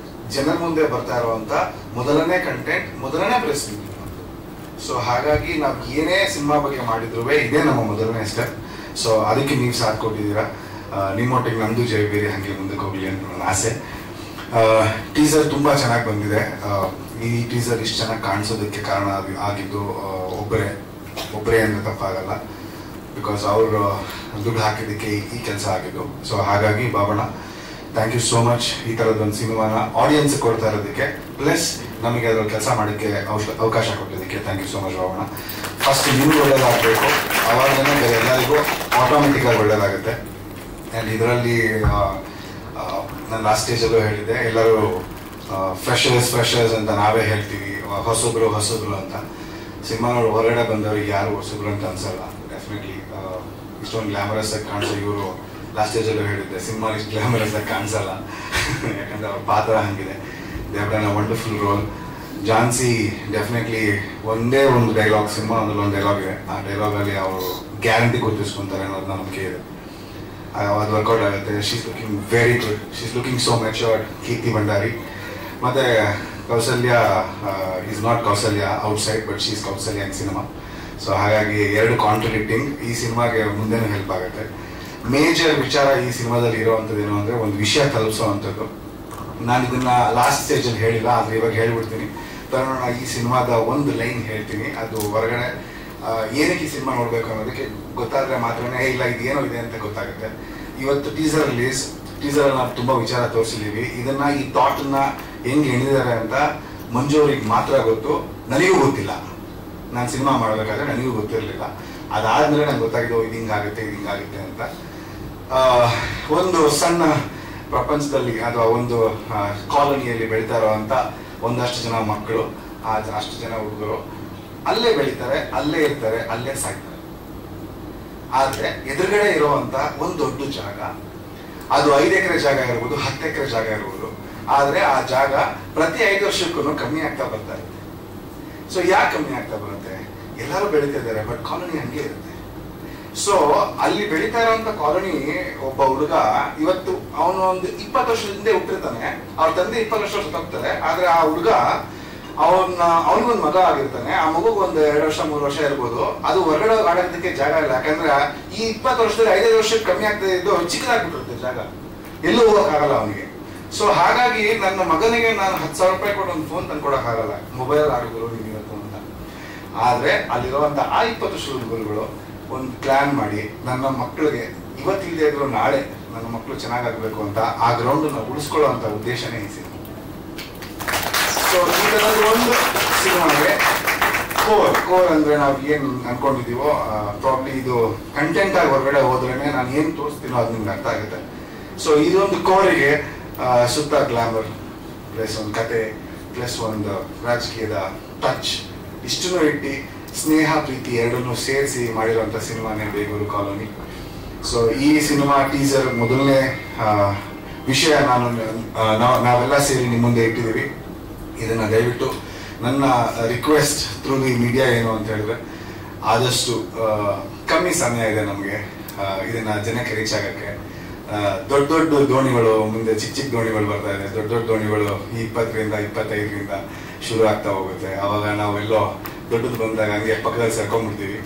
ಜನರ ಮುಂದೆ ಬರ್ತಾ ಇರುವಂಥ ಮೊದಲನೇ ಕಂಟೆಂಟ್, ಮೊದಲನೇ ಪ್ರೆಸ್ ಮೀಟ್. ಸೊ ಹಾಗಾಗಿ ನಾವು ಏನೇ ಸಿನಿಮಾ ಬಗ್ಗೆ ಮಾಡಿದ್ರು ಇದೇ ನಮ್ಮ ಮೊದಲನೇ ಸ್ಟೆಪ್. ಸೊ ಅದಕ್ಕೆ ನೀವು ಸಾಥ್ ಕೊಟ್ಟಿದ್ದೀರಾ. ನಿಮ್ಮೊಟ್ಟಿಗೆ ನಮ್ಮದು ಜಯಬೇರಿ ಹಾಗೆ ಮುಂದಕ್ಕೆ ಹೋಗಲಿ ಅಂತ ನನ್ನ ಆಸೆ. ಟೀಸರ್ ತುಂಬ ಚೆನ್ನಾಗಿ ಬಂದಿದೆ. ಈ ಟೀಸರ್ ಇಷ್ಟು ಚೆನ್ನಾಗಿ ಕಾಣಿಸೋದಕ್ಕೆ ಕಾರಣ ಆಗಿದ್ದು ಒಬ್ಬರೇ ಅಂದರೆ ತಪ್ಪಾಗಲ್ಲ, ಬಿಕಾಸ್ ಅವರು ದುಡ್ಡು ಹಾಕಿದ್ದಕ್ಕೆ ಈ ಕೆಲಸ ಆಗಿದ್ದು. ಸೊ ಹಾಗಾಗಿ Babanna, thank you so much ಈ ಥರದ್ದೊಂದು ಸಿನಿಮಾನ ಆಡಿಯನ್ಸ್ ಕೊಡ್ತಾ ಇರೋದಕ್ಕೆ, ಪ್ಲಸ್ ನಮಗೆ ಅದ್ರಲ್ಲಿ ಕೆಲಸ ಮಾಡೋಕ್ಕೆ ಅವಕಾಶ ಕೊಟ್ಟಿದ್ದಕ್ಕೆ thank you so much Babanna. First ನಿಮ್ಗೆ ಒಳ್ಳೇದಾಗಬೇಕು, ಅವಾಗಲೇ ಬೇರೆ ಎಲ್ಲರಿಗೂ ಆಟೋಮೆಟಿಕ್ಕಾಗಿ ಒಳ್ಳೇದಾಗುತ್ತೆ. ಆ್ಯಂಡ್ ಇದರಲ್ಲಿ ನಾನು ಲಾಸ್ಟ್ ಸ್ಟೇಜಲ್ಲೂ ಹೇಳಿದ್ದೆ, ಎಲ್ಲರೂ ಫ್ರೆಷರ್ಸ್ ಅಂತ ನಾವೇ ಹೇಳ್ತೀವಿ, ಹೊಸಬ್ರು ಅಂತ. ಸಿನಿಮಾ ನೋಡಿ ಹೊರಗಡೆ ಬಂದವ್ರಿಗೆ ಯಾರು ಹೊಸಬ್ರು ಅಂತ ಅನ್ಸಲ್ಲ. ಡೆಫಿನೆಟ್ಲಿ ಇಷ್ಟೊಂದು ಗ್ಲಾಮರಸ್ ಆಗಿ ಕಾಣಿಸೋ ಇವರು ಲಾಸ್ಟ್ ಸ್ಟೇಜಲ್ಲೂ ಹೇಳಿದ್ದೆ, ಸಿನಿಮಾ ಇಷ್ಟು ಗ್ಲಾಮರಸ್ ಆಗಿ ಕಾಣಿಸಲ್ಲ, ಯಾಕಂದ್ರೆ ಅವ್ರ ಪಾತ್ರ ಹಂಗಿದೆ. They have done a wonderful role. Jhansi definitely ಒಂದೇ ಒಂದು ಡೈಲಾಗ್, ಸಿನಿಮಾ ಒಂದು ಡೈಲಾಗ್ ಇದೆ, ಆ ಡೈಲಾಗಲ್ಲಿ ಅವರು ಗ್ಯಾರಂಟಿ ಗುರುತಿಸ್ಕೊಂತಾರೆ ಅನ್ನೋದು ನಂಬಿಕೆ ಇದೆ. ಅದು ವರ್ಕೌಟ್ ಆಗುತ್ತೆ. She's looking very good, she's looking so matured. Keerthi Bhandari ಮತ್ತು Kousalya is not Kousalya outside, but she's Kousalya in cinema. So ಹಾಗಾಗಿ ಎರಡು ಕಾಂಟ್ರಡಿಕ್ಟಿಂಗ್ ಈ ಸಿನಿಮಾಗೆ ಮುಂದೆನೂ ಹೆಲ್ಪ್ ಆಗುತ್ತೆ. ಮೇಜರ್ ವಿಚಾರ ಈ ಸಿನಿಮಾದಲ್ಲಿ ಇರೋವಂಥದ್ದು ಏನು ಅಂದರೆ ಒಂದು ವಿಷಯ ತಲುಪಿಸೋವಂಥದ್ದು. ನಾನು ಇದನ್ನ ಲಾಸ್ಟ್ ಸ್ಟೇಜಲ್ಲಿ ಹೇಳಿಲ್ಲ, ಆದರೆ ಇವಾಗ ಹೇಳ್ಬಿಡ್ತೀನಿ. ತರುಣ, ಈ ಸಿನಿಮಾದ ಒಂದು ಲೈನ್ ಹೇಳ್ತೀನಿ, ಅದು ಹೊರಗಡೆ ಏನಕ್ಕೆ ಈ ಸಿನಿಮಾ ನೋಡಬೇಕು ಅನ್ನೋದಕ್ಕೆ ಗೊತ್ತಾದರೆ ಮಾತ್ರನೇ ಇಲ್ಲ ಇದು ಏನೋ ಇದೆ ಅಂತ ಗೊತ್ತಾಗುತ್ತೆ. ಇವತ್ತು ಟೀಸರ್ ರಿಲೀಸ್, ಟೀಸರಲ್ಲಿ ನಾವು ತುಂಬ ವಿಚಾರ ತೋರಿಸಿದ್ದೀವಿ. ಇದನ್ನು ಈ ಥಾಟನ್ನು ಹೆಂಗೆ ಎಣಿದ್ದಾರೆ ಅಂತ ಮಂಜು ಅವ್ರಿಗೆ ಮಾತ್ರ ಗೊತ್ತು, ನನಗೂ ಗೊತ್ತಿಲ್ಲ. ನಾನು ಸಿನಿಮಾ ಮಾಡಬೇಕಾದ್ರೆ ನನಗೂ ಗೊತ್ತಿರಲಿಲ್ಲ. ಅದಾದಮೇಲೆ ನಂಗೆ ಗೊತ್ತಾಗಿದ್ದು ಇದು ಹಿಂಗಾಗುತ್ತೆ ಅಂತ. ಒಂದು ಸಣ್ಣ ಪ್ರಪಂಚದಲ್ಲಿ ಅಥವಾ ಒಂದು ಕಾಲೋನಿಯಲ್ಲಿ ಬೆಳೀತಾ ಇರೋವಂಥ ಒಂದಷ್ಟು ಜನ ಮಕ್ಕಳು, ಅಷ್ಟು ಜನ ಹುಡುಗರು ಅಲ್ಲೇ ಬೆಳೀತಾರೆ, ಅಲ್ಲೇ ಇರ್ತಾರೆ, ಅಲ್ಲೇ ಸಾಯ್ತಾರೆ. ಆದರೆ ಎದುರುಗಡೆ ಇರುವಂಥ ಒಂದು ದೊಡ್ಡ ಜಾಗ, ಅದು 5 ಎಕರೆ ಜಾಗ ಇರ್ಬೋದು, 10 ಎಕರೆ ಜಾಗ ಇರ್ಬೋದು, ಆದರೆ ಆ ಜಾಗ ಪ್ರತಿ 5 ವರ್ಷಕ್ಕೂ ಕಮ್ಮಿ ಆಗ್ತಾ ಬರ್ತಾ ಇರುತ್ತೆ. ಸೊ ಯಾಕೆ ಕಮ್ಮಿ ಆಗ್ತಾ ಬರುತ್ತೆ? ಎಲ್ಲರೂ ಬೆಳೀತಾ ಇದ್ದಾರೆ, ಬಟ್ ಕಾಲೋನಿ ಹಂಗೆ ಇರುತ್ತೆ. ಸೊ ಅಲ್ಲಿ ಬೆಳೀತಾ ಇರೋಂಥ ಕಾಲೋನಿ ಒಬ್ಬ ಹುಡುಗ ಇವತ್ತು ಅವನು ಒಂದು 20 ವರ್ಷದ ಹಿಂದೆ ಹುಟ್ಟಿರ್ತಾನೆ, ಅವ್ರ ತಂದೆ 20 ವರ್ಷ ತಪ್ತಾರೆ. ಆದ್ರೆ ಆ ಹುಡುಗ ಅವನಿಗೊಂದು ಮಗ ಆಗಿರ್ತಾನೆ, ಆ ಮಗುಗೆ ಒಂದು 2 ವರ್ಷ 3 ವರ್ಷ ಇರ್ಬೋದು. ಅದು ಹೊರಗಡೆ ಆಡೋದಕ್ಕೆ ಜಾಗ ಇಲ್ಲ, ಯಾಕಂದ್ರೆ ಈ 20 ವರ್ಷದಲ್ಲಿ 5 ವರ್ಷಕ್ಕೆ ಕಮ್ಮಿ ಆಗ್ತಾ ಇದ್ದು ಚಿಕ್ಕದಾಗ್ಬಿಟ್ಟಿರುತ್ತೆ ಜಾಗ, ಎಲ್ಲೂ ಹೋಗೋಕ್ಕಾಗಲ್ಲ ಅವನಿಗೆ. ಸೊ ಹಾಗಾಗಿ ನನ್ನ ಮಗನಿಗೆ ನಾನು 10,000 ರೂಪಾಯಿ ಕೊಟ್ಟು ಒಂದು ಫೋನ್ ತಂದು ಕೊಡೋಕ್ಕಾಗಲ್ಲ, ಮೊಬೈಲ್ ಆಡಿದ್ರು ನೀವಿವತ್ತು ಅಂತ. ಆದ್ರೆ ಅಲ್ಲಿರುವಂತ ಆ 20 ವರ್ಷದ ಹುಡುಗರುಗಳು ಒಂದು ಪ್ಲಾನ್ ಮಾಡಿ ನನ್ನ ಮಕ್ಕಳಿಗೆ ಇವತ್ತಿಲ್ಲದೆ ಇದ್ರು ನಾಳೆ ನನ್ನ ಮಕ್ಕಳು ಚೆನ್ನಾಗಾಗಬೇಕು ಅಂತ ಆ ಗ್ರೌಂಡನ್ನು ಉಳಿಸ್ಕೊಳ್ಳುವಂತ ಉದ್ದೇಶನೇ ಈ ಸಿನಿಮಾ. ಸೊ ಈ ಥರದ ಒಂದು ಸಿನಿಮಾಗೆ ಕೋರ್ ಅಂದ್ರೆ ನಾವು ಏನ್ ಅನ್ಕೊಂಡಿದೀವೋ ಪ್ರಾಬ್ಲಿ ಇದು ಕಂಟೆಂಟ್ ಆಗಿ ಹೊರಗಡೆ ಹೋದ್ರೇನೆ ನಾನು ಏನ್ ತೋರಿಸ್ತೀನೋ ಅದು ನಿಮ್ಗೆ ಅರ್ಥ ಆಗುತ್ತೆ. ಸೊ ಇದೊಂದು ಕೋರಿಗೆ ಸುತ್ತ ಗ್ಲಾಮರ್ ಪ್ಲಸ್ ಒಂದು ಕತೆ ಪ್ಲಸ್ ಒಂದು ರಾಜಕೀಯದ ಟಚ್ ಇಷ್ಟನ್ನು ಇಟ್ಟು ಸ್ನೇಹ ಪ್ರೀತಿ ಎರಡನ್ನೂ ಸೇರಿಸಿ ಮಾಡಿರುವಂಥ ಸಿನಿಮಾನೇ ಬೇಗೂರು ಕಾಲೋನಿ. ಸೊ ಈ ಸಿನಿಮಾ ಟೀಸರ್ ಮೊದಲನೇ ವಿಷಯ ನಾವೆಲ್ಲ ಸೇರಿ ನಿಮ್ಮ ಮುಂದೆ ಇಟ್ಟಿದ್ದೀವಿ. ಇದನ್ನ ದಯವಿಟ್ಟು ನನ್ನ ರಿಕ್ವೆಸ್ಟ್ ಥ್ರೂ ದಿ ಮೀಡಿಯಾ ಏನು ಅಂತ ಹೇಳಿದ್ರೆ ಆದಷ್ಟು ಕಮ್ಮಿ ಸಮಯ ಇದೆ ನಮಗೆ ಇದನ್ನ ಜನಕ್ಕೆ ರೀಚ್ ಆಗಕ್ಕೆ. ದೊಡ್ಡ ದೊಡ್ಡ ದೋಣಿಗಳು ಮುಂದೆ ಚಿಕ್ಕ ದೋಣಿಗಳು ಬರ್ತಾ ಇದೆ. ದೊಡ್ಡ ದೋಣಿಗಳು 20ರಿಂದ 25ರಿಂದ ಶುರು ಆಗ್ತಾ ಹೋಗುತ್ತೆ. ಅವಾಗ ನಾವೆಲ್ಲೋ ದೊಡ್ಡದು ಬಂದಾಗ ಹಂಗೆ ಪಕ್ಕದಲ್ಲಿ ಸೇರ್ಕೊಂಡ್ಬಿಡ್ತೀವಿ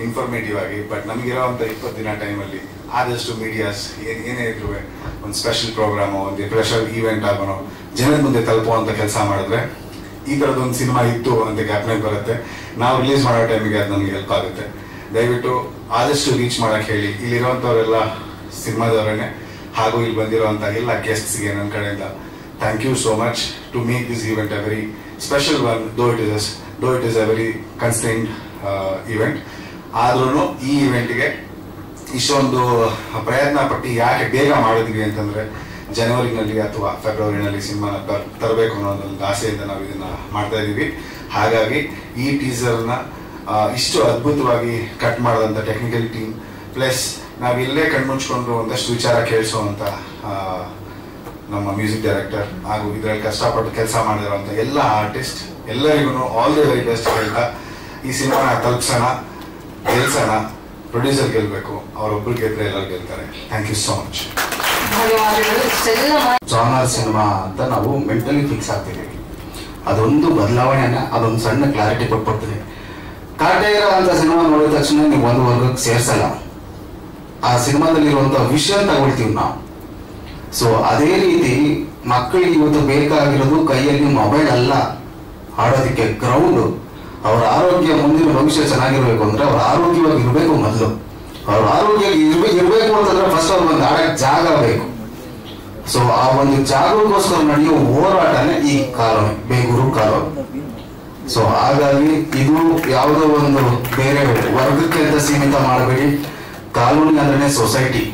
ಇನ್ಫಾರ್ಮೇಟಿವ್ ಆಗಿ. ಬಟ್ ನಮಗಿರೋವಂಥ 20 ದಿನ ಟೈಮಲ್ಲಿ ಆದಷ್ಟು ಮೀಡಿಯಾಸ್ ಏನೇ ಇದ್ರು ಒಂದು ಸ್ಪೆಷಲ್ ಪ್ರೋಗ್ರಾಮು, ಒಂದು ಸ್ಪೆಷಲ್ ಈವೆಂಟ್ ಆಗೋನು ಜನದ ಮುಂದೆ ತಲುಪುವಂತ ಕೆಲಸ ಮಾಡಿದ್ರೆ ಈ ಥರದೊಂದು ಸಿನಿಮಾ ಇತ್ತು ಅಂತ ಜ್ಞಾಪನೆಗೆ ಬರುತ್ತೆ. ನಾವು ರಿಲೀಸ್ ಮಾಡೋ ಟೈಮಿಗೆ ಅದು ನಮಗೆ ಹೆಲ್ಪ್ ಆಗುತ್ತೆ. ದಯವಿಟ್ಟು ಆದಷ್ಟು ರೀಚ್ ಮಾಡಕ್ಕೆ ಹೇಳಿ. ಇಲ್ಲಿರುವಂಥವರೆಲ್ಲ ಸಿನಿಮಾದವರನ್ನೇ, ಹಾಗೂ ಇಲ್ಲಿ ಬಂದಿರುವಂಥ ಎಲ್ಲ ಗೆಸ್ಟ್ಸ್ಗೆ ನನ್ನ ಕಡೆಯಿಂದ thank you so much to make this event a very special one. Though it is a very constrained event. ಆದ್ರೂ ಈ ಈವೆಂಟ್ಗೆ ಇಷ್ಟೊಂದು ಪ್ರಯತ್ನ ಪಟ್ಟು ಯಾಕೆ ಬೇಗ ಮಾಡಿದ್ವಿ ಅಂತಂದ್ರೆ, ಜನವರಿನಲ್ಲಿ ಅಥವಾ ಫೆಬ್ರವರಿನಲ್ಲಿ ಸಿನಿಮಾನ ತರಬೇಕು ಅನ್ನೋ ಒಂದು ಆಸೆಯಿಂದ ನಾವು ಇದನ್ನ ಮಾಡ್ತಾ ಇದೀವಿ. ಹಾಗಾಗಿ ಈ ಟೀಸರ್ನ ಇಷ್ಟು ಅದ್ಭುತವಾಗಿ ಕಟ್ ಮಾಡಿದಂಥ ಟೆಕ್ನಿಕಲ್ ಟೀಮ್, ಪ್ಲಸ್ ನಾವಿಲ್ಲೇ ಕಣ್ಮುಚ್ಕೊಂಡು ಒಂದಷ್ಟು ವಿಚಾರ ಕೇಳಿಸುವಂತ ನಮ್ಮ ಮ್ಯೂಸಿಕ್ ಡೈರೆಕ್ಟರ್, ಹಾಗೂ ಇದರಲ್ಲಿ ಕಷ್ಟಪಟ್ಟು ಕೆಲಸ ಮಾಡಿರುವಂಥ ಎಲ್ಲ ಆರ್ಟಿಸ್ಟ್ ಎಲ್ಲರಿಗೂ ಆಲ್ ದಿ ವೆರಿ ಬೆಸ್ಟ್ ಹೇಳ್ತಾ ಈ ಸಿನಿಮಾನ ತಲುಪಿಸೋಣ, ಗೆಲ್ಸೋಣ. ಪ್ರೊಡ್ಯೂಸರ್ ಗೆಲ್ಬೇಕು, ಅವರೊಬ್ರು ಗೆದ್ರೆ ಎಲ್ಲರೂ ಗೆಲ್ತಾರೆ. Thank you so much. Genre cinema ಅಂತ ನಾವು ಮೆಂಟಲಿ ಫಿಕ್ಸ್ ಆಗ್ತಿದ್ದೀವಿ. ಅದೊಂದು ಬದಲಾವಣೆನ, ಅದೊಂದು ಸಣ್ಣ ಕ್ಲಾರಿಟಿ ಕೊಟ್ಬಿಡ್ತೀನಿ. ಕಾಟೇರ ಅಂತ ಸಿನಿಮಾ ನೋಡಿದ ತಕ್ಷಣ ನೀವು ಒಂದು ವರ್ಗಕ್ಕೆ ಸೇರ್ಸಲ್ಲ, ಆ ಸಿನಿಮಾದಲ್ಲಿರುವಂತಹ ವಿಷಯ ತಗೊಳ್ತೀವಿ ನಾವು. ಸೊ ಅದೇ ರೀತಿ ಮಕ್ಕಳಿಗೆ ಇವತ್ತು ಬೇಕಾಗಿರೋದು ಕೈಯಲ್ಲಿ ಮೊಬೈಲ್ ಅಲ್ಲ, ಆಡೋದಕ್ಕೆ ಗ್ರೌಂಡ್. ಅವ್ರ ಆರೋಗ್ಯ, ಮುಂದಿನ ಭವಿಷ್ಯ ಚೆನ್ನಾಗಿರ್ಬೇಕು ಅಂದ್ರೆ ಅವ್ರ ಆರೋಗ್ಯವಾಗಿ ಇರಬೇಕು. ಮೊದಲು ಅವ್ರ ಆರೋಗ್ಯ ಇರಬೇಕು ಅಂತಂದ್ರೆ ಫಸ್ಟ್ ಅವ್ರ ಒಂದು ಆಡಕ್ಕೆ ಜಾಗ ಬೇಕು. ಸೊ ಆ ಒಂದು ಜಾಗಕ್ಕೋಸ್ಕರ ನಡೆಯೋ ಹೋರಾಟನೇ ಈ ಕಾಲೋನಿ, ಬೇಗೂರು ಕಾಲೋನಿ. ಸೊ ಹಾಗಾಗಿ ಇದು ಯಾವುದೋ ಒಂದು ಬೇರೆ ವರ್ಗಕ್ಕೆ ಅಂತ ಸೀಮಿತ ಮಾಡಬೇಡಿ. ಕಾಲೋನಿ ಅಂದ್ರೆ ಸೊಸೈಟಿ,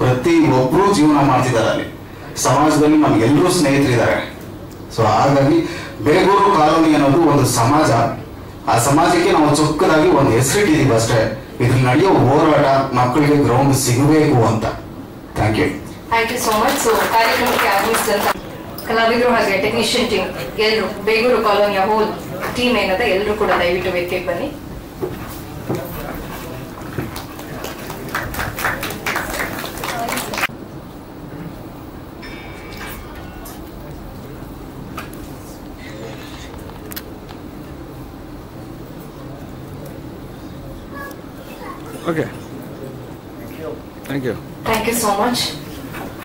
ಪ್ರತಿ ಒಬ್ರು ಜೀವನ ಮಾಡ್ತಿದ್ದಾರೆ ಅಲ್ಲಿ. ಸಮಾಜದಲ್ಲಿ ನಮ್ಗೆಲ್ಲರೂ ಸ್ನೇಹಿತರಿದ್ದಾರೆ. ಸೊ ಹಾಗಾಗಿ ಬೇಗೂರು ಕಾಲೋನಿ ಅನ್ನೋದು ಒಂದು ಸಮಾಜ. ಆ ಸಮಾಜಕ್ಕೆ ನಾವು ಚೊಕ್ಕದಾಗಿ ಒಂದು ಹೆಸರಿಟ್ಟಿದ್ದೀವಿ ಅಷ್ಟೇ. ಇದ್ರಲ್ಲಿ ನಡೆಯೋ ಹೋರಾಟ ಮಕ್ಕಳಿಗೆ ಗ್ರೌಂಡ್ ಸಿಗಬೇಕು ಅಂತ. Thank you. Thank you so much. So ಕಾರ್ಯಕ್ರಮಕ್ಕೆ ಆಗಮಿಸಿದಂತ ಕಲಾವಿದರು ಹಾಗೆ ಟೆಕ್ನಿಷಿಯನ್ ಟೀಮ್ ಎಲ್ಲರೂ, ಬೇಗೂರು ಕಾಲೋನಿಯ ಹೋಲ್ ಟೀಮ್ ಏನದ ಎಲ್ಲರೂ ಕೂಡ ದಯವಿಟ್ಟು ವೇದಿಕೆಗೆ ಬನ್ನಿ. Okay. Thank you. Thank you so much.